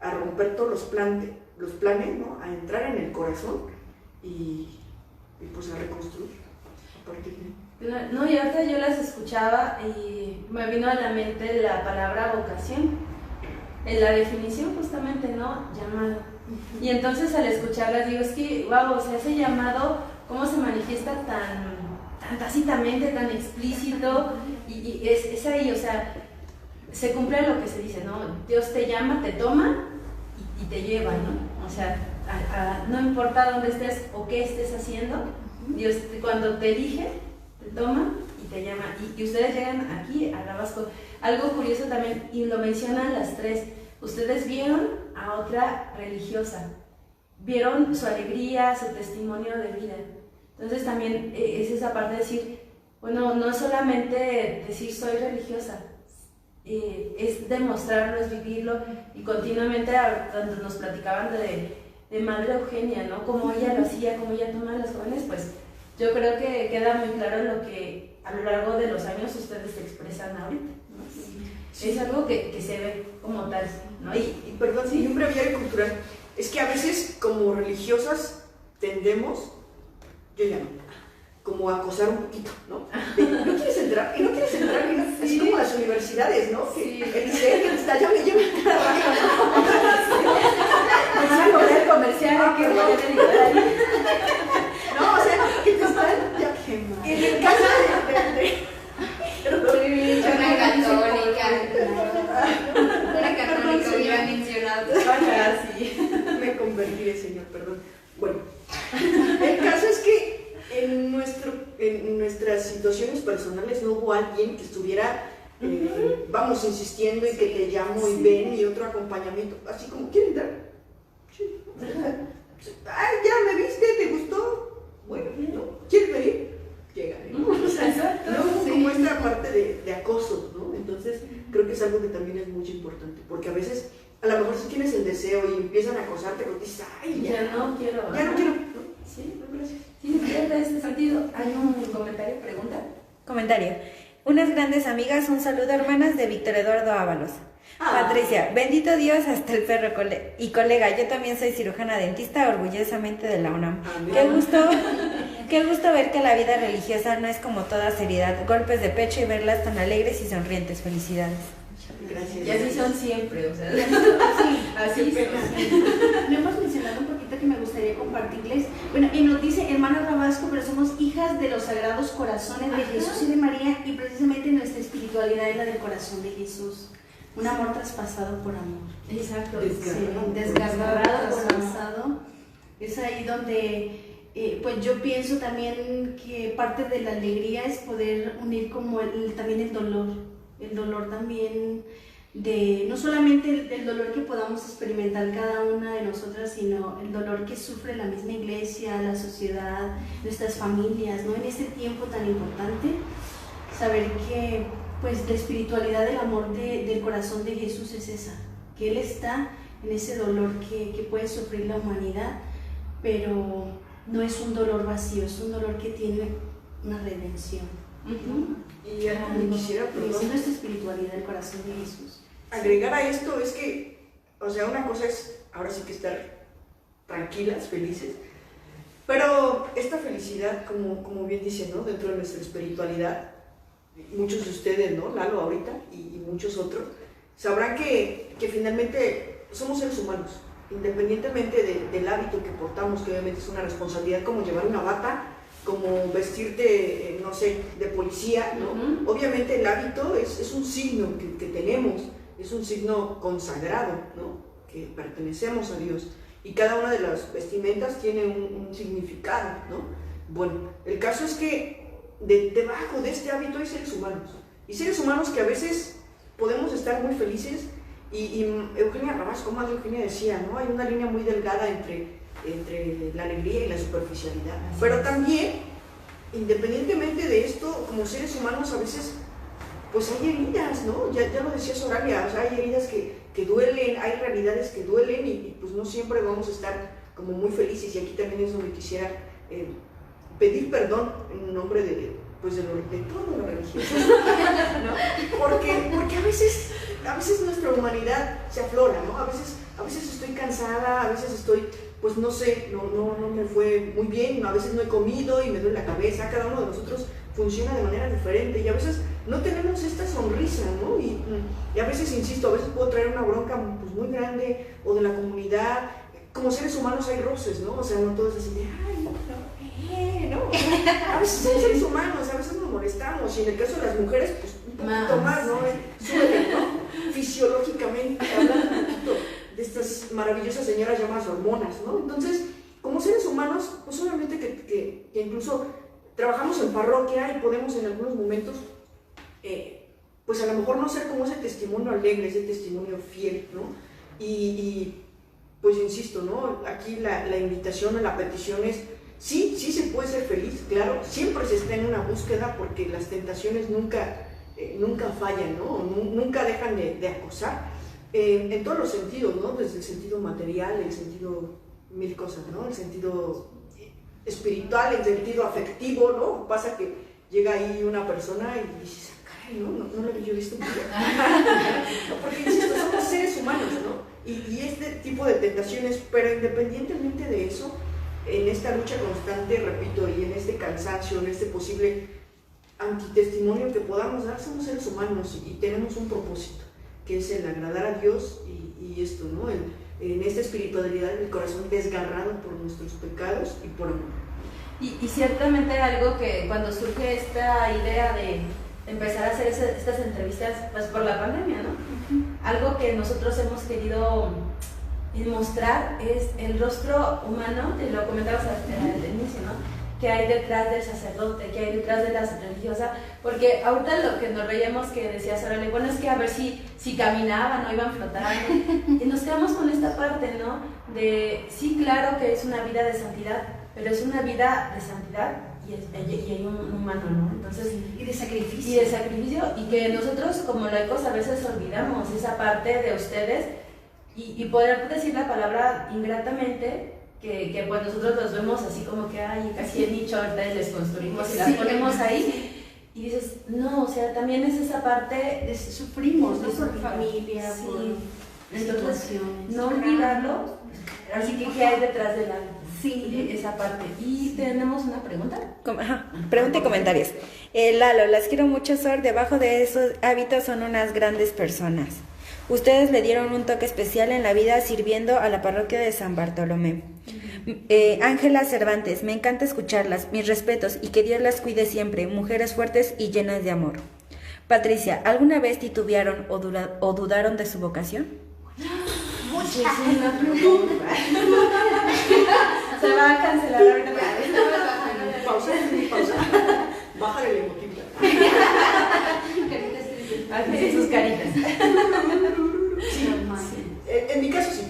a romper todos los planes, ¿no? A entrar en el corazón y pues a reconstruir a partir de... No, y ahorita yo las escuchaba y me vino a la mente la palabra vocación, en la definición justamente, ¿no? Llamado. Y entonces al escucharlas digo, es que, wow, o sea, ese llamado, ¿cómo se manifiesta tan tácitamente, tan explícito? Y es ahí, o sea, se cumple lo que se dice, ¿no? Dios te llama, te toma y te lleva, ¿no? O sea, no importa dónde estés o qué estés haciendo, Dios cuando te elige, te toma y te llama. Y ustedes llegan aquí a Rabasco. Algo curioso también, y lo mencionan las 3, ustedes vieron a otra religiosa, vieron su alegría, su testimonio de vida. Entonces también es esa parte de decir, bueno, no es solamente decir soy religiosa, es demostrarlo, es vivirlo, y continuamente cuando nos platicaban de Madre Eugenia, ¿no? Cómo ella lo hacía, cómo ella toma a los jóvenes, pues yo creo que queda muy claro lo que a lo largo de los años ustedes expresan ahorita, ¿no? Sí. Es algo que se ve como tal, ¿no? Y perdón, sí, un breviario cultural, es que a veces como religiosas tendemos, yo ya no, como a acosar un poquito, ¿no? ¿No quieres entrar? ¿Y no quieres entrar? ¿Y no? Sí. Así como las universidades, ¿no? Sí. Que que está ya me lleva cada rato. Es el comercial que voy a dedicar. No, o sea, que te están ya quemando. En el caso Una católica hubiera mencionado. Sí. Me convertiré, Señor, perdón. Bueno, el caso es que en nuestra situación cuestiones personales no hubo alguien que estuviera, vamos, insistiendo y que te llamo y ven y otro acompañamiento, así como, ¿quieren dar? Sí. Ay, ya me viste, ¿te gustó? Bueno, ¿no? ¿Quieres venir? Llega, ¿no? O sea, no hubo como esta parte de acoso, ¿no? Entonces, creo que es algo que también es muy importante, porque a veces, a lo mejor si tienes el deseo y empiezan a acosarte, pues dices, ay, Ya no quiero. ya no quiero. ¿No? Sí, gracias. Sí, en este sentido, ¿hay un comentario, pregunta? Comentario. Unas grandes amigas, un saludo, hermanas, de Víctor Eduardo Ábalos. Patricia, bendito Dios, hasta el perro y colega, yo también soy cirujana dentista, orgullosamente de la UNAM. Qué gusto ver que la vida religiosa no es como toda seriedad, golpes de pecho y verlas tan alegres y sonrientes. Felicidades. Gracias. Y así son siempre, o sea, así son. Lo hemos mencionado un poquito que me gustaría compartirles. Bueno, y nos dice hermana Rabasco, pero somos hijas de los sagrados corazones de Jesús y de María, y precisamente nuestra espiritualidad es la del corazón de Jesús. Un amor traspasado por amor. Exacto. Desgarrado, traspasado. Es ahí donde, pues yo pienso también que parte de la alegría es poder unir como también el dolor también de, no solamente el dolor que podamos experimentar cada una de nosotras, sino el dolor que sufre la misma iglesia, la sociedad, nuestras familias, ¿no? En este tiempo tan importante, saber que pues la espiritualidad del amor del corazón de Jesús es esa, que Él está en ese dolor que puede sufrir la humanidad, pero no es un dolor vacío, es un dolor que tiene una redención. Y algo quisiera, Es nuestra espiritualidad, el corazón de Jesús. agregar a esto es que, o sea, una cosa es ahora sí que estar tranquilas, felices, pero esta felicidad, como bien dicen, ¿no? Dentro de nuestra espiritualidad, muchos de ustedes, ¿no? Lalo ahorita y muchos otros, sabrán que finalmente somos seres humanos, independientemente del hábito que portamos, que obviamente es una responsabilidad como llevar una bata, como vestirte, no sé, de policía, ¿no? Obviamente el hábito es un signo que tenemos, es un signo consagrado, ¿no? Que pertenecemos a Dios, y cada una de las vestimentas tiene un significado, ¿no? Bueno, el caso es que debajo de este hábito hay seres humanos, y seres humanos que a veces podemos estar muy felices, y Eugenia Rabasco, más de Eugenia decía, ¿no? Hay una línea muy delgada entre la alegría y la superficialidad, pero también, independientemente de esto, como seres humanos a veces, pues hay heridas, ¿no? Ya lo decía Soralia, o sea, hay heridas que duelen, hay realidades que duelen, y pues no siempre vamos a estar como muy felices, y aquí también es donde quisiera pedir perdón en nombre de toda la religión, ¿no? Porque a veces nuestra humanidad se aflora, ¿no? A veces estoy cansada, a veces estoy, pues no sé, no me fue muy bien, a veces no he comido y me duele la cabeza, cada uno de nosotros funciona de manera diferente, y a veces no tenemos esta sonrisa, ¿no? Y a veces, insisto, a veces puedo traer una bronca pues, muy grande, o de la comunidad. Como seres humanos hay roces, ¿no? O sea, no todo es así de, ay, no. A veces somos seres humanos, a veces nos molestamos, y en el caso de las mujeres, pues un poquito más, ¿no? Suele, ¿no? Fisiológicamente, hablando un poquito de estas maravillosas señoras llamadas hormonas, ¿no? Entonces, como seres humanos, pues obviamente que incluso trabajamos en parroquia y podemos en algunos momentos, pues a lo mejor no ser como ese testimonio alegre, ese testimonio fiel, ¿no? Y pues insisto, ¿no? Aquí la invitación o la petición es, sí se puede ser feliz, claro, siempre se está en una búsqueda, porque las tentaciones nunca fallan, ¿no? Nunca dejan de acosar, en todos los sentidos, ¿no? Desde el sentido material, el sentido mil cosas, ¿no? El sentido espiritual, el sentido afectivo, ¿no? Pasa que llega ahí una persona y dices, caray, no lo había yo visto. Porque insisto, somos seres humanos, ¿no? Y este tipo de tentaciones, pero independientemente de eso, en esta lucha constante, repito, y en este cansancio, en este posible antitestimonio que podamos dar, somos seres humanos y tenemos un propósito, que es el agradar a Dios y esto, ¿no? En esta espiritualidad del corazón desgarrado por nuestros pecados y por amor. Y ciertamente algo que cuando surge esta idea de empezar a hacer estas entrevistas, pues por la pandemia, ¿no? Algo que nosotros hemos querido mostrar es el rostro humano, te lo comentabas al inicio, ¿no? qué hay detrás del sacerdote, qué hay detrás de la religiosa, porque ahorita lo que nos reíamos que decía Sorale, bueno, es que a ver si caminaban o iban flotando, y nos quedamos con esta parte, ¿no? De, sí, claro que es una vida de santidad, pero es una vida de santidad y hay un humano, ¿no? Entonces, y de sacrificio. Y de sacrificio, y que nosotros como laicos a veces olvidamos esa parte de ustedes, y poder decir la palabra ingratamente, que pues nosotros los vemos así como que hay casi el nicho, ahorita les construimos y las ponemos ahí, y dices, no, o sea, también es esa parte, sufrimos, ¿no? Por familia, sí. por Entonces, situaciones. no olvidarlo, así que qué hay detrás de esa parte. Y tenemos una pregunta. Pregunta y comentarios. Lalo, las quiero mucho, Sor, debajo de esos hábitos son unas grandes personas. Ustedes le dieron un toque especial en la vida sirviendo a la parroquia de San Bartolomé. Ángela Cervantes, me encanta escucharlas, mis respetos y que Dios las cuide siempre, mujeres fuertes y llenas de amor. Patricia, ¿alguna vez titubearon o dudaron de su vocación? Muchas. Se va a cancelar ahorita. Pausa. Bájale la emotividad. Así sus caritas. En mi caso sí.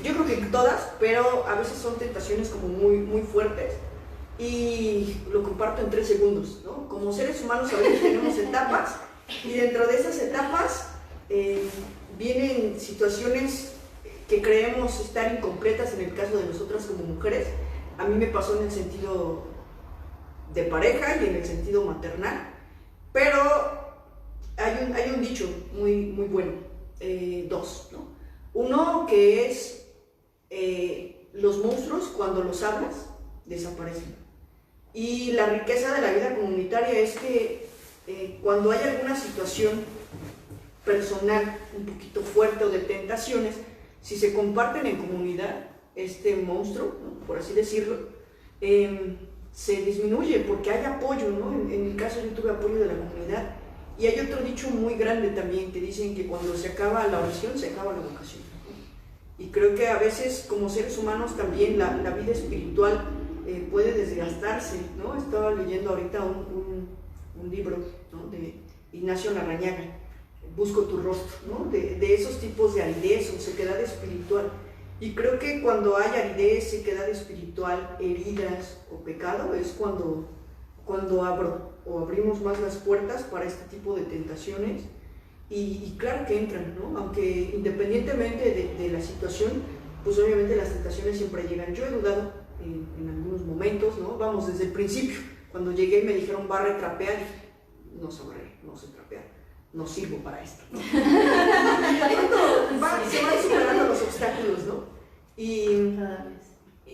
Yo creo que todas, pero a veces son tentaciones como muy, muy fuertes y lo comparto en 3 segundos, ¿no? Como seres humanos a veces tenemos etapas y dentro de esas etapas vienen situaciones que creemos estar incompletas en el caso de nosotras como mujeres. A mí me pasó en el sentido de pareja y en el sentido maternal, pero hay un dicho muy, muy bueno, 2, ¿no? Uno que es los monstruos cuando los hablas desaparecen, y la riqueza de la vida comunitaria es que cuando hay alguna situación personal un poquito fuerte o de tentaciones, si se comparten en comunidad, este monstruo, ¿no?, por así decirlo, se disminuye porque hay apoyo, ¿no? En mi caso yo tuve apoyo de la comunidad. Y hay otro dicho muy grande también que dicen que cuando se acaba la oración se acaba la vocación. Y creo que a veces como seres humanos también la vida espiritual puede desgastarse, ¿no? Estaba leyendo ahorita un libro, ¿no?, de Ignacio Larrañaga, Busco tu rostro, ¿no? De esos tipos de aridez o sequedad espiritual. Y creo que cuando hay aridez, sequedad espiritual, heridas o pecado, es cuando abrimos más las puertas para este tipo de tentaciones, y claro que entran, ¿no? Aunque independientemente de la situación, pues obviamente las tentaciones siempre llegan. Yo he dudado en algunos momentos, ¿no? Vamos, desde el principio, cuando llegué y me dijeron barre, trapea, dije, no sé barrer, no sé trapear, no sirvo para esto, ¿no? Se van superando los obstáculos, ¿no? Y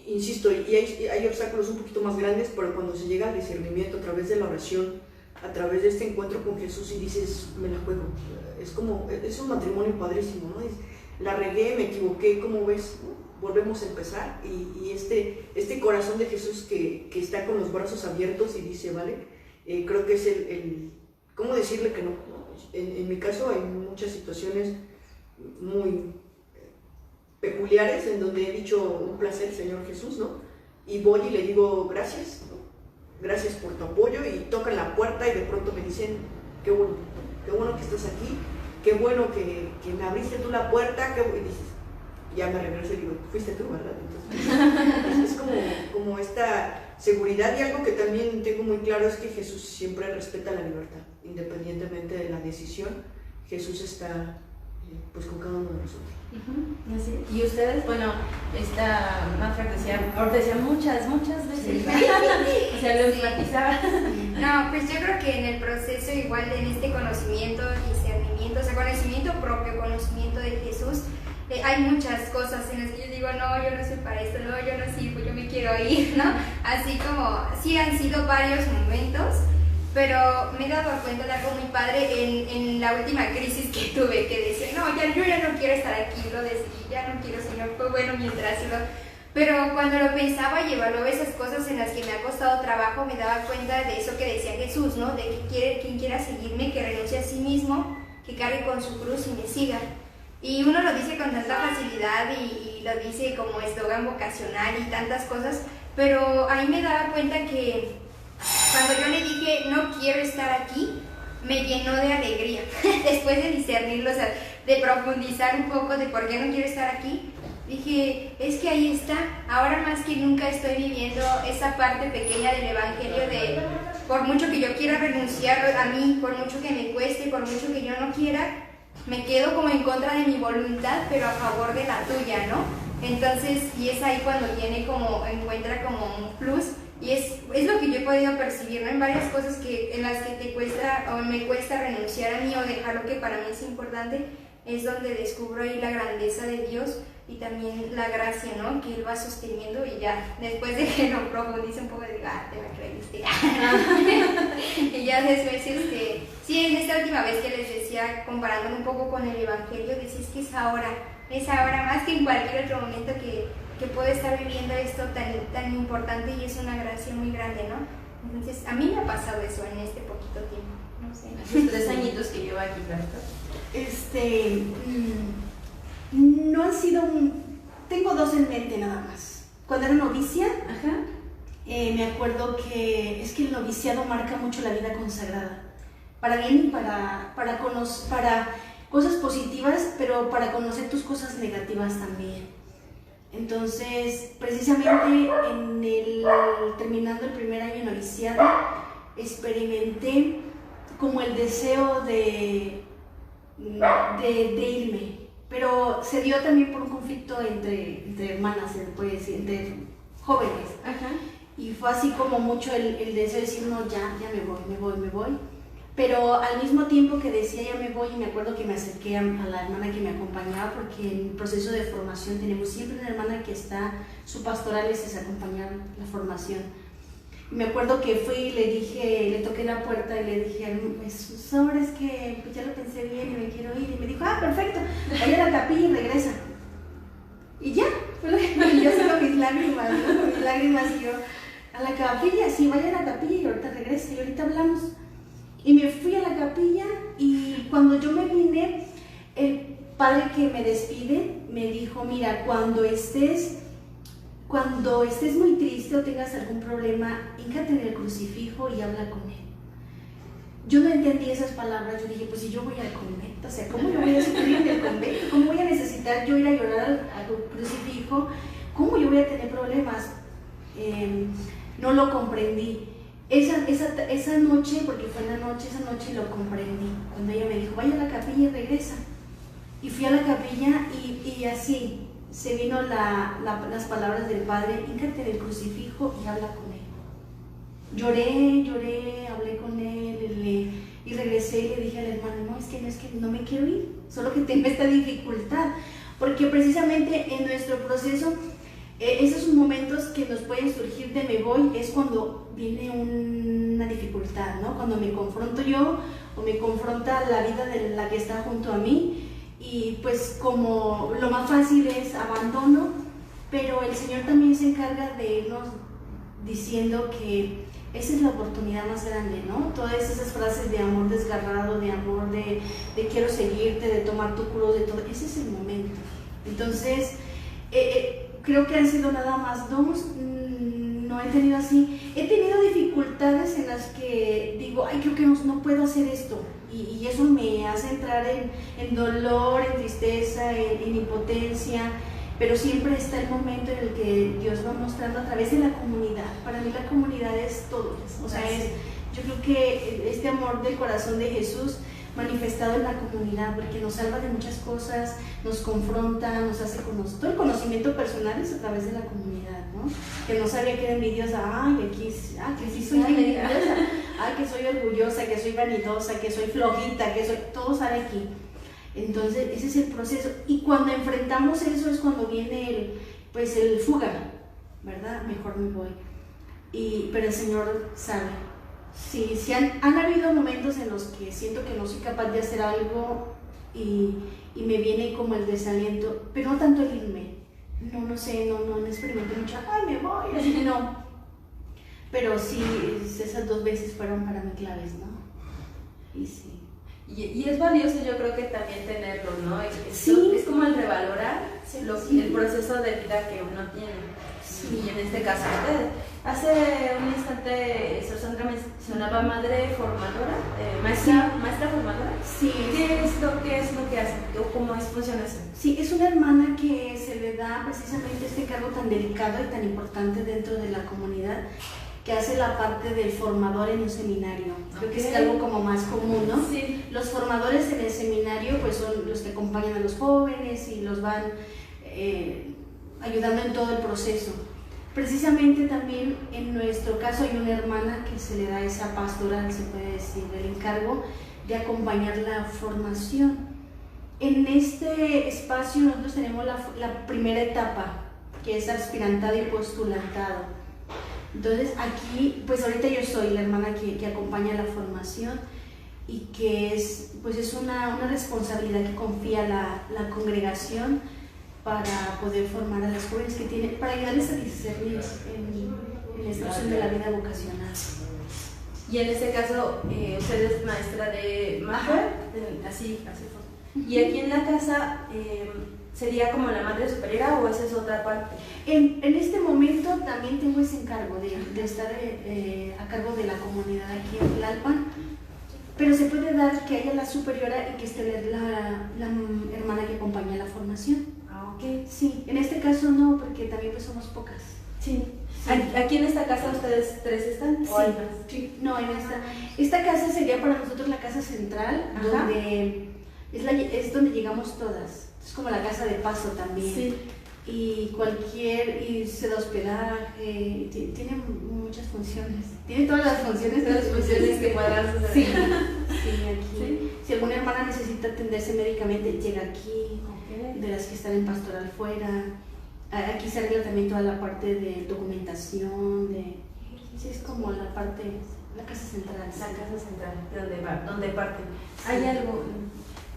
insisto, y hay obstáculos un poquito más grandes, pero cuando se llega al discernimiento a través de la oración, a través de este encuentro con Jesús y dices, me la juego, es un matrimonio padrísimo, ¿no? La regué, me equivoqué, ¿cómo ves? Volvemos a empezar, y este corazón de Jesús que está con los brazos abiertos y dice, vale, creo que es ¿cómo decirle que no? En mi caso hay muchas situaciones muy peculiares en donde he dicho un placer, Señor Jesús, ¿no? Y voy y le digo gracias, ¿no? Gracias por tu apoyo, y tocan la puerta y de pronto me dicen, qué bueno que estás aquí, qué bueno que me abriste tú la puerta, y dices, ya me regreso y digo, fuiste tú, ¿verdad? Entonces es como esta seguridad, y algo que también tengo muy claro es que Jesús siempre respeta la libertad, independientemente de la decisión. Jesús está pues con cada uno de nosotros. Así. Y ustedes, bueno, esta Mafra decía muchas veces, o sea, lo enfatizaba. No, pues yo creo que en el proceso, igual en este conocimiento, discernimiento, o sea, conocimiento propio, conocimiento de Jesús, hay muchas cosas en las que yo digo, no, yo no soy para esto, no, yo no sirvo, yo me quiero ir, ¿no? Así como, sí han sido varios momentos, pero me he dado cuenta de algo muy padre en la última crisis que tuve, que decía, no, yo ya no quiero estar aquí, lo decidí, ya no quiero, Señor, fue bueno mientras pero cuando lo pensaba y evaluaba esas cosas en las que me ha costado trabajo, me daba cuenta de eso que decía Jesús, ¿no? De que quien quiera seguirme, que renuncie a sí mismo, que cargue con su cruz y me siga. Y uno lo dice con tanta facilidad y lo dice como eslogan vocacional y tantas cosas, pero ahí me daba cuenta que cuando yo le dije no quiero estar aquí, me llenó de alegría. Después de discernirlo, o sea, de profundizar un poco de por qué no quiero estar aquí, dije, es que ahí está, ahora más que nunca estoy viviendo esa parte pequeña del evangelio de por mucho que yo quiera renunciar a mí, por mucho que me cueste, por mucho que yo no quiera, me quedo como en contra de mi voluntad, pero a favor de la tuya, ¿no? Entonces, y es ahí cuando encuentra como un plus, y es lo que yo he podido percibir, ¿no? En varias cosas en las que te cuesta o me cuesta renunciar a mí o dejar lo que para mí es importante, es donde descubro ahí la grandeza de Dios y también la gracia, ¿no? Que Él va sosteniendo, y ya, después de que lo profundice un poco, digo, te la creíste. Y ya después, sí, en esta última vez que les decía, comparándolo un poco con el Evangelio, decís que es ahora más que en cualquier otro momento que puedo estar viviendo esto tan importante, y es una gracia muy grande, ¿no? Entonces, a mí me ha pasado eso en este poquito tiempo, no sé. Los 3 añitos que llevo aquí, ¿verdad? No han sido tengo 2 en mente nada más. Cuando era novicia, me acuerdo que es que el noviciado marca mucho la vida consagrada, para bien y para cosas positivas, pero para conocer tus cosas negativas también. Entonces, precisamente terminando el primer año de noviciado, experimenté como el deseo de irme, pero se dio también por un conflicto entre hermanas, se puede decir, entre jóvenes. Y fue así como mucho el deseo de decir, no, ya me voy. Pero al mismo tiempo que decía ya me voy, y me acuerdo que me acerqué a la hermana que me acompañaba, porque en el proceso de formación tenemos siempre una hermana que su pastoral es acompañar la formación. Y me acuerdo que fui y le toqué la puerta y le dije, pues ahora es que pues ya lo pensé bien y me quiero ir. Y me dijo, perfecto, vaya a la capilla y regresa. Y ya, fue lo que yo saco mis lágrimas, y yo, a la capilla, sí, vaya a la capilla y ahorita regresa y ahorita hablamos. Y me fui a la capilla, y cuando yo me vine, el padre que me despide me dijo, mira, cuando estés muy triste o tengas algún problema, híncate en el crucifijo y habla con él. Yo no entendí esas palabras. Yo dije, pues si yo voy al convento, o sea, ¿cómo yo voy a sufrir en el convento? ¿Cómo voy a necesitar yo ir a llorar al crucifijo? ¿Cómo yo voy a tener problemas? No lo comprendí. Esa noche, porque fue en la noche, esa noche lo comprendí, cuando ella me dijo, vaya a la capilla y regresa. Y fui a la capilla y así se vino las palabras del Padre, híncate en el crucifijo y habla con él. Lloré, hablé con él, y regresé y le dije a la hermana, no, es que no me quiero ir, solo que tengo esta dificultad, porque precisamente en nuestro proceso, esos momentos que nos pueden surgir de me voy, es cuando viene una dificultad, ¿no? Cuando me confronto yo o me confronta la vida de la que está junto a mí, y pues como lo más fácil es abandono, pero el Señor también se encarga de irnos diciendo que esa es la oportunidad más grande, ¿no? Todas esas frases de amor desgarrado, de amor de quiero seguirte, de tomar tu cruz, de todo, ese es el momento. Entonces, creo que han sido nada más 2, no he tenido así. He tenido dificultades en las que digo, creo que no puedo hacer esto, y eso me hace entrar en dolor, en tristeza, en impotencia, pero siempre está el momento en el que Dios va mostrando a través de la comunidad. Para mí la comunidad es todo, o sea, yo creo que este amor del corazón de Jesús manifestado en la comunidad, porque nos salva de muchas cosas, nos confronta, nos hace conocer. Todo el conocimiento personal es a través de la comunidad, ¿no? Que no sabía que era envidiosa, que sí soy envidiosa, que soy orgullosa, que soy vanidosa, que soy flojita, todo sale aquí. Entonces ese es el proceso, y cuando enfrentamos eso es cuando viene el fuga, ¿verdad? Mejor me voy. Pero el Señor sabe. Sí, han habido momentos en los que siento que no soy capaz de hacer algo y me viene como el desaliento, pero no tanto el irme. No sé, no experimenté mucho, me voy, así no. Pero sí, esas 2 veces fueron para mí claves, ¿no? Y sí. Y es valioso, yo creo que también tenerlo, ¿no? Sí. Es como el revalorar el proceso de vida que uno tiene. Y en este caso ustedes. Hace un instante Sandra mencionaba madre formadora, maestra formadora. Sí. ¿Qué es lo que hace? ¿Cómo funciona eso? Sí, es una hermana que se le da precisamente este cargo tan delicado y tan importante dentro de la comunidad, que hace la parte del formador en un seminario. Creo que es algo como más común, ¿no? Sí. Los formadores en el seminario pues son los que acompañan a los jóvenes y los van ayudando en todo el proceso. Precisamente también en nuestro caso hay una hermana que se le da esa pastoral, se puede decir, el encargo de acompañar la formación. En este espacio nosotros tenemos la primera etapa, que es aspirantado y postulantado. Entonces aquí, pues ahorita yo soy la hermana que acompaña la formación y que es una responsabilidad que confía la congregación para poder formar a las jóvenes que tienen, para ayudarles a discernir en la instrucción de la vida vocacional. Y en este caso, usted es maestra de magia, así fue. Y aquí en la casa, ¿sería como la madre superiora o esa es otra parte? En este momento también tengo ese encargo de estar a cargo de la comunidad aquí en Tlalpan, pero se puede dar que haya la superiora y que esté la hermana que acompaña la formación. Ah, ok. Sí, en este caso no, porque también pues somos pocas. Sí. ¿Aquí en esta casa ustedes tres están? Sí. Sí. No, en esta casa sería para nosotros la casa central, donde es donde llegamos todas. Es como la casa de paso también. Sí. Y se da hospedaje, tiene muchas funciones. Tiene todas las funciones que puedan hacer. Sí, aquí. ¿Sí? Si alguna hermana necesita atenderse médicamente, llega aquí. Okay. De las que están en pastoral fuera. Aquí se arregla también toda la parte de documentación, sí, es como la parte, la casa central. La casa central, donde parten. ¿Hay algo?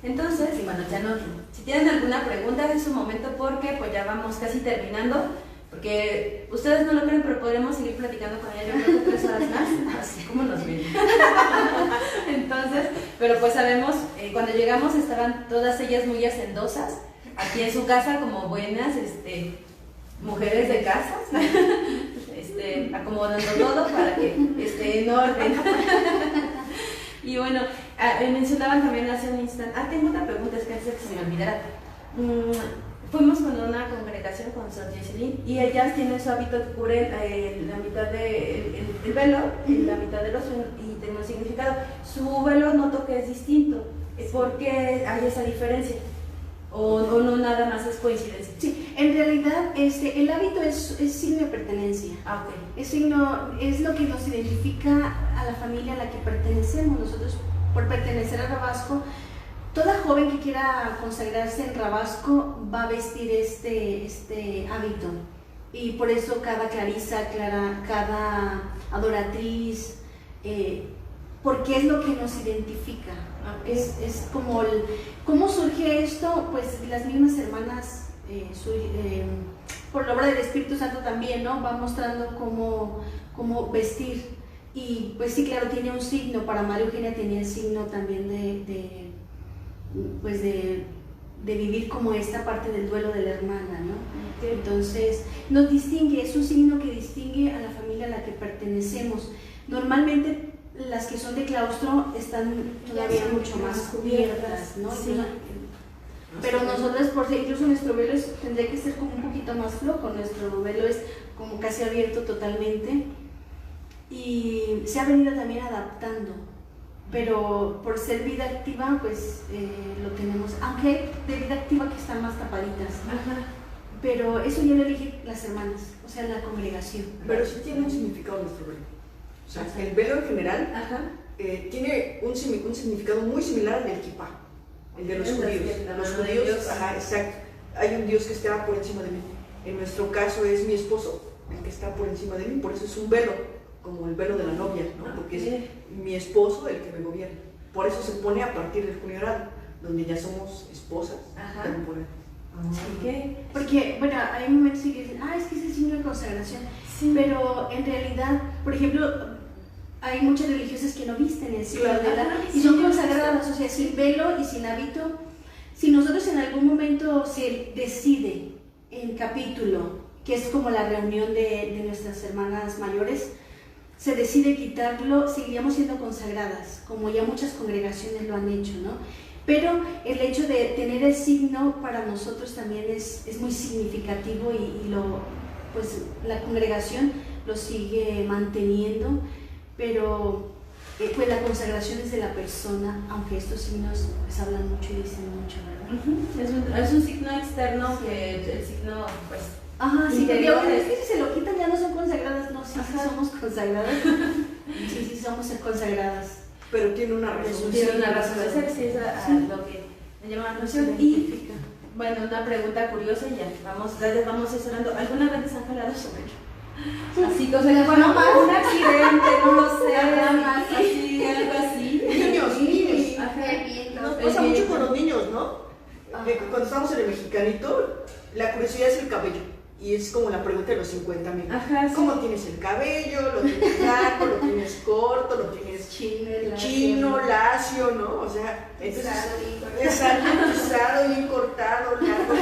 Entonces, bueno, ya no, si tienen alguna pregunta es su momento porque pues ya vamos casi terminando, porque ustedes no lo creen, pero podremos seguir platicando con ella, yo creo que 3 horas más, así como nos ven. Entonces, pero pues sabemos, cuando llegamos estaban todas ellas muy hacendosas, aquí en su casa como buenas mujeres de casa, acomodando todo para que esté en orden. Y bueno, mencionaban también hace un instante, tengo una pregunta, es que antes de que se me olvidara. Fuimos con una congregación con Sor Jesselyn y ellas tienen su hábito que cubre la mitad del velo, la mitad de los y tiene un significado. Su velo noto que es distinto. ¿Por qué hay esa diferencia? ¿O no nada más es coincidencia? Sí, en realidad el hábito es signo de pertenencia. Ah, ok. Es lo que nos identifica a la familia a la que pertenecemos. Nosotros, por pertenecer a Rabasco, toda joven que quiera consagrarse en Rabasco va a vestir este hábito. Y por eso cada clarisa, cada adoratriz, porque es lo que nos identifica. Okay. Es como ¿cómo surge esto? Pues las mismas hermanas, por la obra del Espíritu Santo también, ¿no? Va mostrando cómo vestir. Y pues sí, claro, tiene un signo. Para María Eugenia tenía el signo también de vivir como esta parte del duelo de la hermana, ¿no? Okay. Entonces nos distingue, es un signo que distingue a la familia a la que pertenecemos. Normalmente las que son de claustro están todavía mucho más cubiertas, ¿no? Sí. Pero nosotras, incluso nuestro velo tendría que ser como un poquito más flojo. Nuestro velo es como casi abierto totalmente y se ha venido también adaptando, pero por ser vida activa pues lo tenemos, aunque hay de vida activa que están más tapaditas. Ajá. Pero eso ya lo eligen las hermanas, o sea, la congregación. Pero sí tiene un significado nuestro velo. O sea, el velo en general tiene un significado muy similar al del kipá, el de los judíos. Los judíos, exacto. Hay un Dios que está por encima de mí. En nuestro caso es mi esposo el que está por encima de mí, por eso es un velo, como el velo de la novia, ¿no? Porque es mi esposo el que me gobierna. Por eso se pone a partir del junio dorado, donde ya somos esposas. Okay. Porque, bueno, hay momentos que dicen, es que es el signo de consagración. Sí. Pero en realidad, por ejemplo, hay muchas religiosas que no visten el signo de la y son consagradas, o sea, sin velo y sin hábito. Si nosotros en algún momento se decide en capítulo que es como la reunión de nuestras hermanas mayores, se decide quitarlo, seguiríamos siendo consagradas, como ya muchas congregaciones lo han hecho, ¿no? Pero el hecho de tener el signo para nosotros también es muy significativo y pues la congregación lo sigue manteniendo, pero pues la consagración es de la persona, aunque estos signos pues hablan mucho y dicen mucho, ¿verdad? Es un signo externo que el signo pues... Ajá, sí, interior pero es que si se lo quitan ya no son consagradas, no, sí, sí somos consagradas, sí somos consagradas. Pero tiene una razón. Tiene una razón de ser, sí, es lo que me llama la atención. Y bueno, una pregunta curiosa y ya vamos cerrando. ¿Alguna vez les han jalado sobre ello? Así, cosa que bueno, un accidente, no lo sé, así, algo así. Niños. Ajá. Nos pasa mucho con los niños, ¿no? Cuando estamos en el Mexicanito, la curiosidad es el cabello. Y es como la pregunta de los 50,000. Ajá, sí. ¿Cómo tienes el cabello? ¿Lo tienes largo? ¿Lo tienes corto? ¿Lo tienes chino, lacio? ¿No? O sea, entonces, rizado, bien cortado, largo.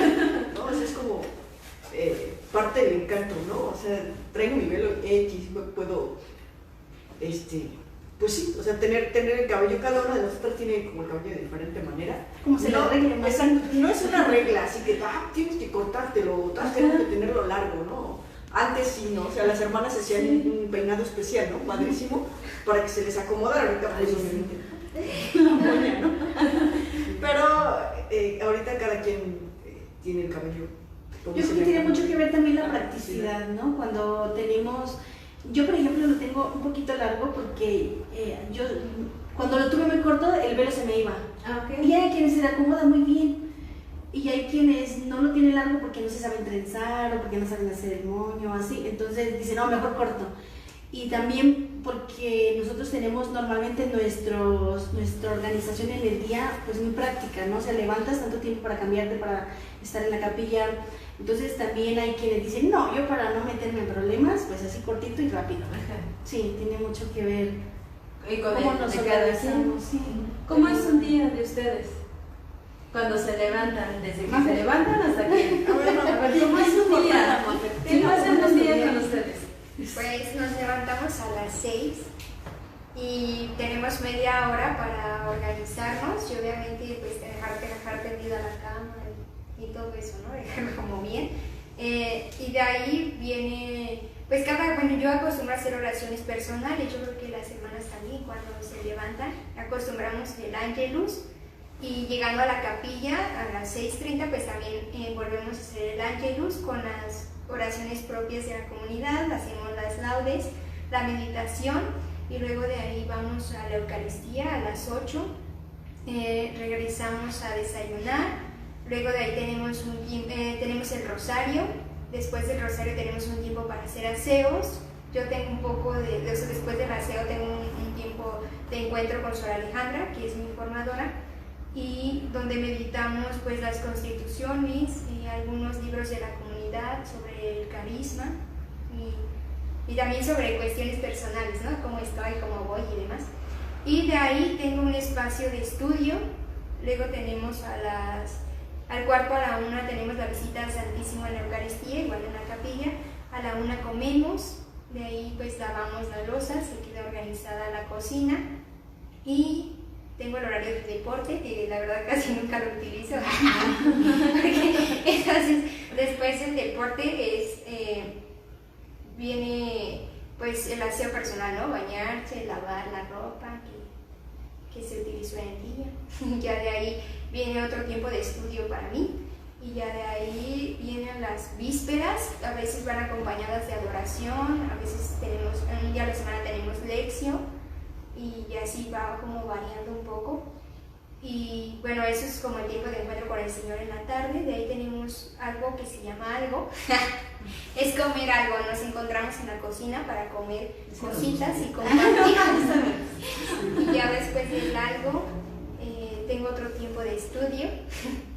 ¿No? O sea, es como parte del encanto, ¿no? O sea, traigo mi velo X, puedo, pues sí, o sea, tener el cabello, cada una de nosotras tiene como el cabello de diferente manera. Como se lo arregle más. No es una regla, así que tienes que cortártelo, tienes que tenerlo largo, ¿no? Antes sí, ¿no? O sea, las hermanas hacían un peinado especial, ¿no? Padrísimo, para que se les acomodara. Ahorita pues obviamente la moña, ¿no? Pero ahorita cada quien tiene el cabello. Yo creo que tiene mucho que ver también la practicidad, ¿no? Cuando tenemos... Yo, por ejemplo, lo tengo un poquito largo porque yo, cuando lo tuve muy corto, el velo se me iba. Okay. Y hay quienes se le acomoda muy bien. Y hay quienes no lo tienen largo porque no se saben trenzar o porque no saben hacer el moño, así. Entonces dicen, no, mejor corto. Y también porque nosotros tenemos normalmente nuestra organización en el día, pues muy práctica, ¿no? O sea, levantas tanto tiempo para cambiarte, para estar en la capilla. Entonces también hay quienes dicen, no, yo para no meterme en problemas, pues así cortito y rápido. Sí, tiene mucho que ver cómo nos organizamos. Sí. ¿Cómo es un día de ustedes? Cuando se levantan, desde que se levantan hasta que... ¿Cómo es un día? ¿Cómo es un día con ustedes? Pues nos levantamos a las 6 y tenemos media hora para organizarnos y obviamente pues dejar tendida la cama y todo eso, ¿no? Dejarlo como bien. Y de ahí viene, pues yo acostumbro a hacer oraciones personales, yo creo que las hermanas también cuando se levantan acostumbramos el Ángelus y llegando a la capilla a las 6:30 pues también volvemos a hacer el Ángelus con las oraciones propias de la comunidad, hacemos las laudes, la meditación y luego de ahí vamos a la Eucaristía a las 8, regresamos a desayunar. Luego de ahí tenemos el rosario, después del rosario tenemos un tiempo para hacer aseos. Yo tengo un poco después del aseo tengo un tiempo de encuentro con Sor Alejandra, que es mi formadora, y donde meditamos pues las constituciones y algunos libros de la comunidad sobre el carisma y también sobre cuestiones personales, ¿no? Cómo estoy, cómo voy y demás. Y de ahí tengo un espacio de estudio, luego tenemos al cuarto a la 1 tenemos la visita al Santísimo en la Eucaristía, igual en la capilla. A la 1 comemos, de ahí pues lavamos la loza, se queda organizada la cocina. Y tengo el horario de deporte, que la verdad casi nunca lo utilizo. Entonces, después del deporte viene pues el aseo personal, ¿no? Bañarse, lavar la ropa que se utilizó en el día. Ya de ahí viene otro tiempo de estudio para mí y ya de ahí vienen las vísperas, a veces van acompañadas de adoración, a veces un día a la semana tenemos lección y así va como variando un poco. Y bueno, eso es como el tiempo de encuentro con el Señor en la tarde. De ahí tenemos algo que se llama algo. Es comer algo. Nos encontramos en la cocina para comer cositas y compartir. Y ya después del algo tengo otro tiempo de estudio.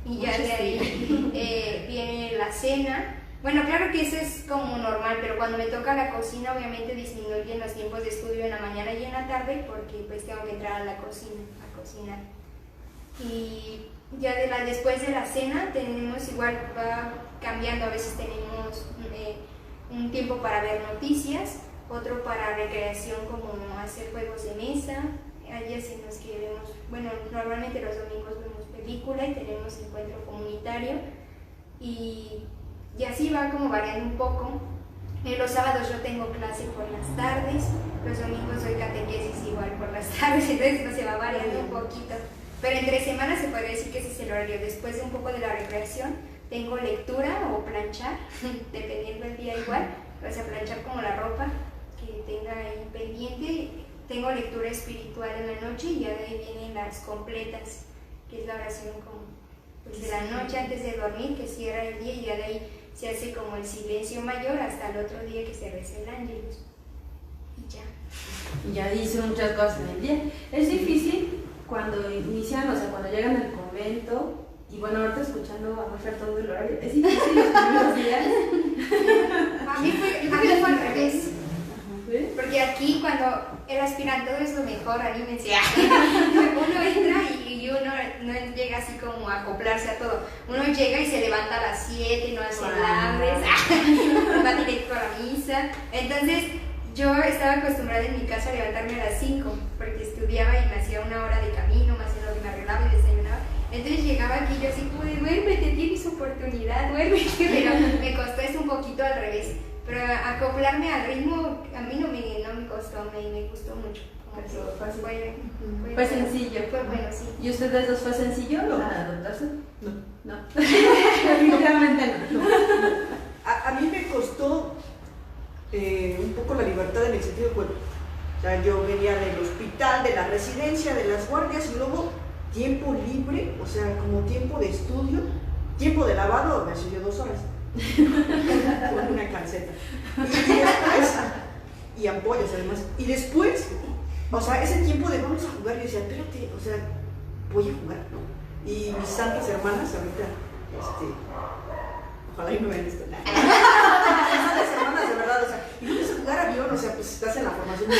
Y ya de ahí viene la cena. Bueno, claro que eso es como normal, pero cuando me toca la cocina obviamente disminuyen los tiempos de estudio en la mañana y en la tarde porque pues tengo que entrar a la cocina a cocinar. Y ya después de la cena tenemos igual, va cambiando, a veces tenemos un tiempo para ver noticias, otro para recreación como hacer juegos de mesa. Hay días en los que vemos, bueno, normalmente los domingos vemos película y tenemos encuentro comunitario y así va como variando un poco. Los sábados yo tengo clase por las tardes, los domingos doy catequesis igual por las tardes, entonces pues, se va variando un poquito. Pero entre semanas se podría decir que ese es el horario. Después de un poco de la recreación, tengo lectura o planchar, dependiendo del día igual, o sea, planchar como la ropa que tenga ahí pendiente. Tengo lectura espiritual en la noche y ya de ahí vienen las completas, que es la oración como, pues, de la noche antes de dormir, que cierra el día y ya de ahí se hace como el silencio mayor hasta el otro día que se reza el ángelus. Y ya. Ya dice muchas cosas en el día. Es difícil cuando inician, o sea, cuando llegan al convento, y bueno, ahorita escuchando a Mafer todo el horario, es difícil los primeros días. A mí fue al revés. ¿Sí? Porque aquí cuando el aspirantado es lo mejor, anímense. Uno entra y uno no llega así como a acoplarse a todo. Uno llega y se levanta a las 7, no hace laudes, va directo a la misa. Entonces yo estaba acostumbrada en mi casa a levantarme a las 5 porque estudiaba y me hacía una hora de camino, me hacía lo que me arreglaba y desayunaba. Entonces llegaba aquí yo así como de duérmete, tienes oportunidad, duérmete. Pero me costó eso un poquito al revés. Pero acoplarme al ritmo a mí no me costó, me gustó mucho. Fue sencillo. Fue bueno, sí. ¿Y ustedes dos fue sencillo No. adaptarse? No. No. Definitivamente no. A mí me costó un poco la libertad en el sentido, bueno, o sea, yo venía del hospital, de la residencia, de las guardias y luego tiempo libre, o sea, como tiempo de estudio, tiempo de lavado, me sirvió 2 horas. Con una calceta. Y después, y ampollas además. Y después, o sea, ese tiempo de vamos a jugar, yo decía, espérate, o sea, voy a jugar, ¿no? Y mis santas hermanas ahorita, ojalá y no vean esto. Santas hermanas, de verdad, o sea, y vamos a jugar avión, o sea, pues estás en la formación de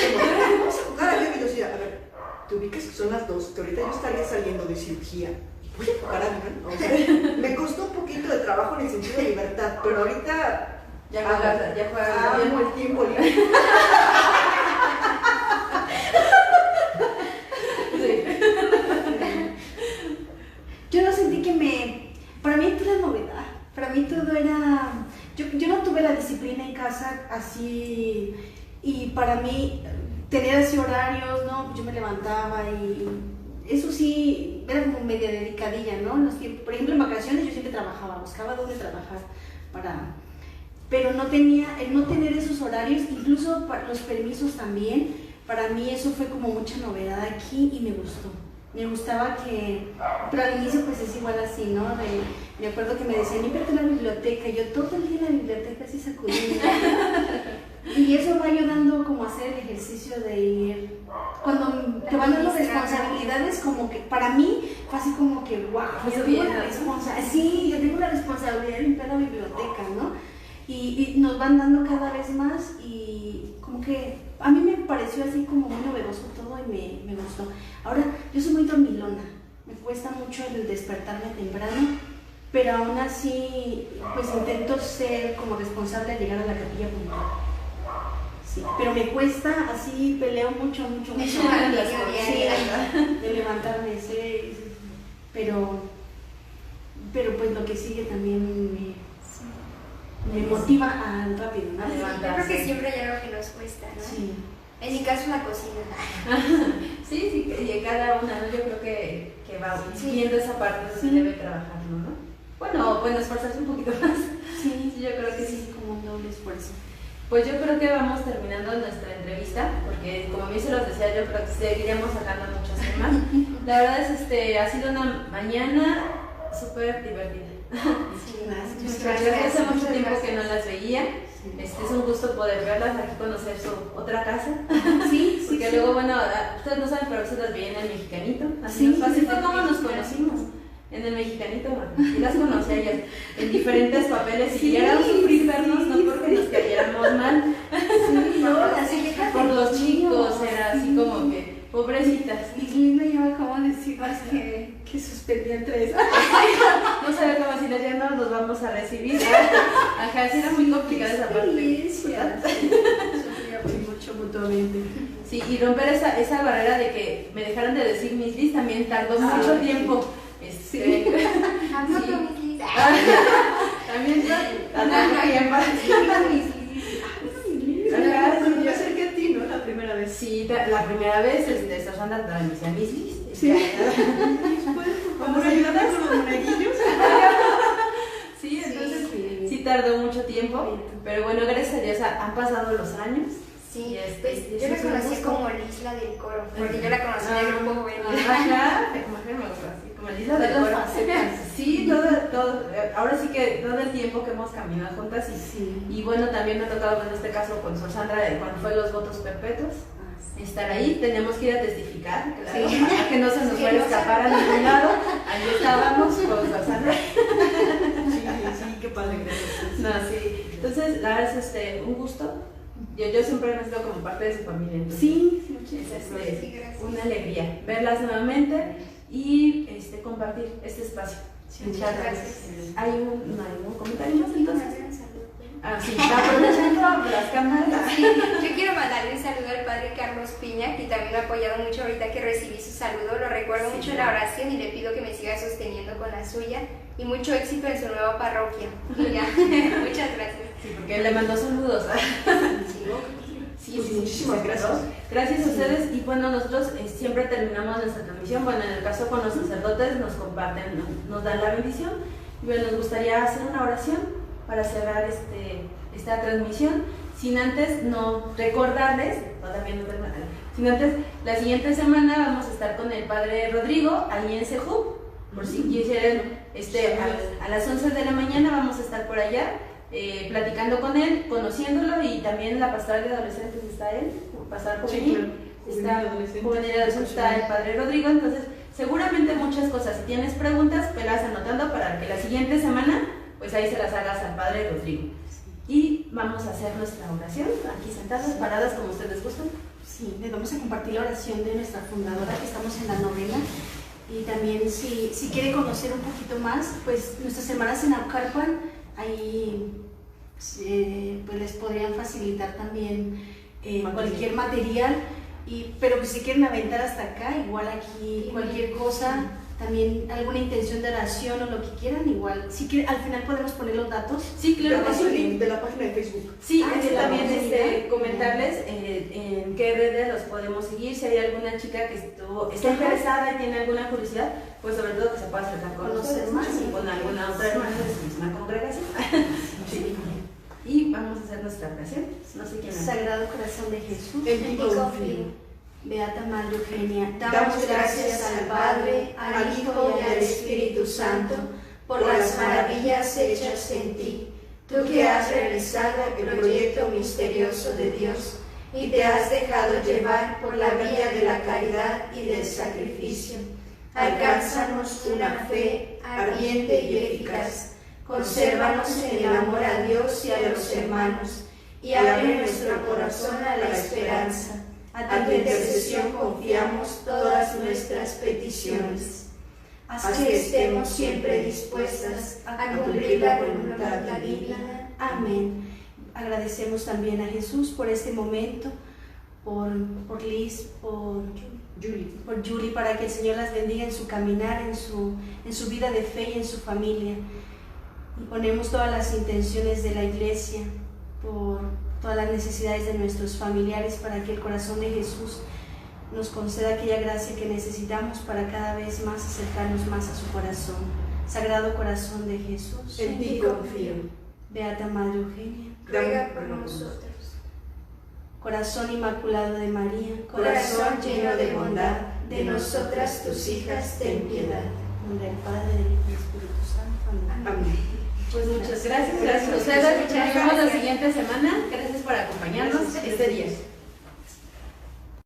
vamos a jugar avión, y yo decía, a ver, te ubicas que son las 2, que ahorita yo estaría saliendo de cirugía. Voy a jugar avión, o sea, me costó un poquito de trabajo en el sentido de libertad, pero ahorita ya juegas amo el tiempo libre. Yo no sentí que para mí todo era novedad, para mí todo era, yo no tuve la disciplina en casa así, y para mí tener así horarios, ¿no? Yo me levantaba y eso sí, era como media dedicadilla, ¿no? Por ejemplo, en vacaciones yo siempre trabajaba, buscaba dónde trabajar pero no tenía, el no tener esos horarios, incluso para los permisos también, para mí eso fue como mucha novedad aquí y me gustó. Me gustaba pero al inicio pues es igual así, ¿no? Me acuerdo que me decían, vete a la biblioteca, y yo todo el día en la biblioteca así sacudiendo. Y eso va ayudando como a hacer el ejercicio de ir, cuando te van dando responsabilidades, como que para mí fue así como que, wow, yo tengo la responsabilidad, sí, yo tengo la responsabilidad de limpiar la biblioteca, ¿no? Y nos van dando cada vez más y como que a mí me pareció así como muy novedoso todo y me gustó. Ahora, yo soy muy dormilona, me cuesta mucho el despertarme temprano, pero aún así pues intento ser como responsable de llegar a la capilla puntual. Sí, pero me cuesta, así peleo mucho. Sí, de levantarme, sí, pero pues lo que sigue también me motiva a rápido, ¿no? Yo creo que siempre hay algo que nos cuesta, ¿no? Sí. En mi caso la cocina. Sí, y cada una, ¿no? Yo creo que va viendo esa parte, sí debe trabajarlo, ¿no? Bueno, esforzarse un poquito más. Sí, yo creo que sí. Como un doble esfuerzo. Pues yo creo que vamos terminando nuestra entrevista, porque como bien se los decía, yo creo que seguiremos sacando muchos temas. La verdad es, ha sido una mañana súper divertida. Sí, Gracias. Hace mucho tiempo que no las veía. Es un gusto poder verlas, aquí conocer su otra casa. Sí, porque luego, bueno, ustedes no saben, pero a veces las veía en el Mexicanito. Así fue como nos conocimos. En el Mexicanito, y las conocí a ellas en diferentes papeles y era un sufrir vernos, no porque nos cayéramos mal, por los chicos, era así como que, pobrecitas. Y Linda lleva como decir que que suspendí el 3. No sabía cómo decirles, ya no nos vamos a recibir. Ajá, sí era muy complicada esa parte. Sufría mucho mutuamente. Sí, y romper esa barrera de que me dejaran de decir Miss Liz también tardó mucho tiempo. Sí. También tardó tiempo. Cuando me acerqué a ti, ¿no? La primera vez. Sí, la primera vez, Sandra transmisión Miss Liz. Sí. ¿Cómo me ayudaste con los monaguillos? Sí, entonces sí tardó mucho tiempo, pero bueno, gracias a Dios han pasado los años. Sí, y pues yo la conocí como Lisla del Coro, porque yo la conocí en el grupo juvenil. Ajá, como Lisla del Coro. Sí, todo, ahora sí que todo el tiempo que hemos caminado juntas y bueno, también me ha tocado en este caso con Sor Sandra cuando fue los votos perpetuos. Estar ahí, tenemos que ir a testificar, claro, para que no se nos fuera a escapar a ningún lado. Ahí estábamos con Sor Sandra. Sí, qué padre, gracias. No, sí. Entonces, la verdad es un gusto. Yo siempre me siento como parte de su familia. Entonces, Sí, es una alegría verlas nuevamente y compartir este espacio. Muchas gracias. ¿Hay algún comentario más entonces? Ah, sí, aprovechando las cámaras. Sí, yo quiero mandarle un saludo al padre Carlos Piña, que también me ha apoyado mucho ahorita que recibí su saludo. Lo recuerdo mucho en la oración y le pido que me siga sosteniendo con la suya. Y mucho éxito en su nueva parroquia. Muchas gracias. Sí, porque él le mandó saludos. Sí, muchísimas gracias. Gracias a ustedes. Y bueno, nosotros siempre terminamos nuestra transmisión. Bueno, en el caso con los sacerdotes nos comparten, nos dan la bendición. Y bueno, nos gustaría hacer una oración para cerrar esta transmisión, sin antes no recordarles, sin antes, la siguiente semana vamos a estar con el padre Rodrigo, ahí en Sejup, por si quisieran, a las 11 de la mañana vamos a estar por allá, platicando con él, conociéndolo, y también la pastoral de adolescentes está él, pastoral juvenil, juvenil adolescente está el padre Rodrigo, entonces seguramente muchas cosas, si tienes preguntas, pues las anotando para que la siguiente semana pues ahí se las hagas al padre Rodrigo. Y vamos a hacer nuestra oración, aquí sentadas, paradas como ustedes gustan. Sí, les vamos a compartir la oración de nuestra fundadora, que estamos en la novena. Y también si quiere conocer un poquito más, pues nuestras hermanas en Naucalpan, ahí pues les podrían facilitar también cualquier material. Pero pues si quieren aventar hasta acá, igual aquí cualquier cosa. También alguna intención de oración o lo que quieran, igual. Si quieren, al final podemos poner los datos. Sí, claro. Te paso el link de la página de Facebook. Sí, también comentarles en qué redes los podemos seguir. Si hay alguna chica que está interesada y tiene alguna curiosidad, pues sobre todo que se pueda acercar con nosotros más y con alguna otra hermana de su misma congregación. Sí. Y vamos a hacer nuestra oración. No sé quién. Sagrado Corazón de Jesús, En ti confío. Beata Madre Eugenia, damos gracias al Padre, al Hijo y al Espíritu Santo por las maravillas hechas en ti, tú que has realizado el proyecto misterioso de Dios y te has dejado llevar por la vía de la caridad y del sacrificio. Alcánzanos una fe ardiente y eficaz, consérvanos en el amor a Dios y a los hermanos, y abre nuestro corazón a la esperanza. A tu intercesión confiamos todas nuestras peticiones. Haz que estemos siempre dispuestas a cumplir la voluntad divina. Amén. Agradecemos también a Jesús por este momento, por Liz, por Julie, para que el Señor las bendiga en su caminar, en su vida de fe y en su familia. Y ponemos todas las intenciones de la Iglesia, por todas las necesidades de nuestros familiares, para que el corazón de Jesús nos conceda aquella gracia que necesitamos para cada vez más acercarnos más a su corazón. Sagrado Corazón de Jesús, en ti confío. Beata Madre Eugenia, ruega por nosotros. Corazón Inmaculado de María, corazón lleno de bondad, de nosotras tus hijas, ten piedad. En nombre del Padre, del Hijo y del Espíritu Santo. Amén. Pues muchas gracias a ustedes. Nos vemos la siguiente semana. Gracias por acompañarnos este día.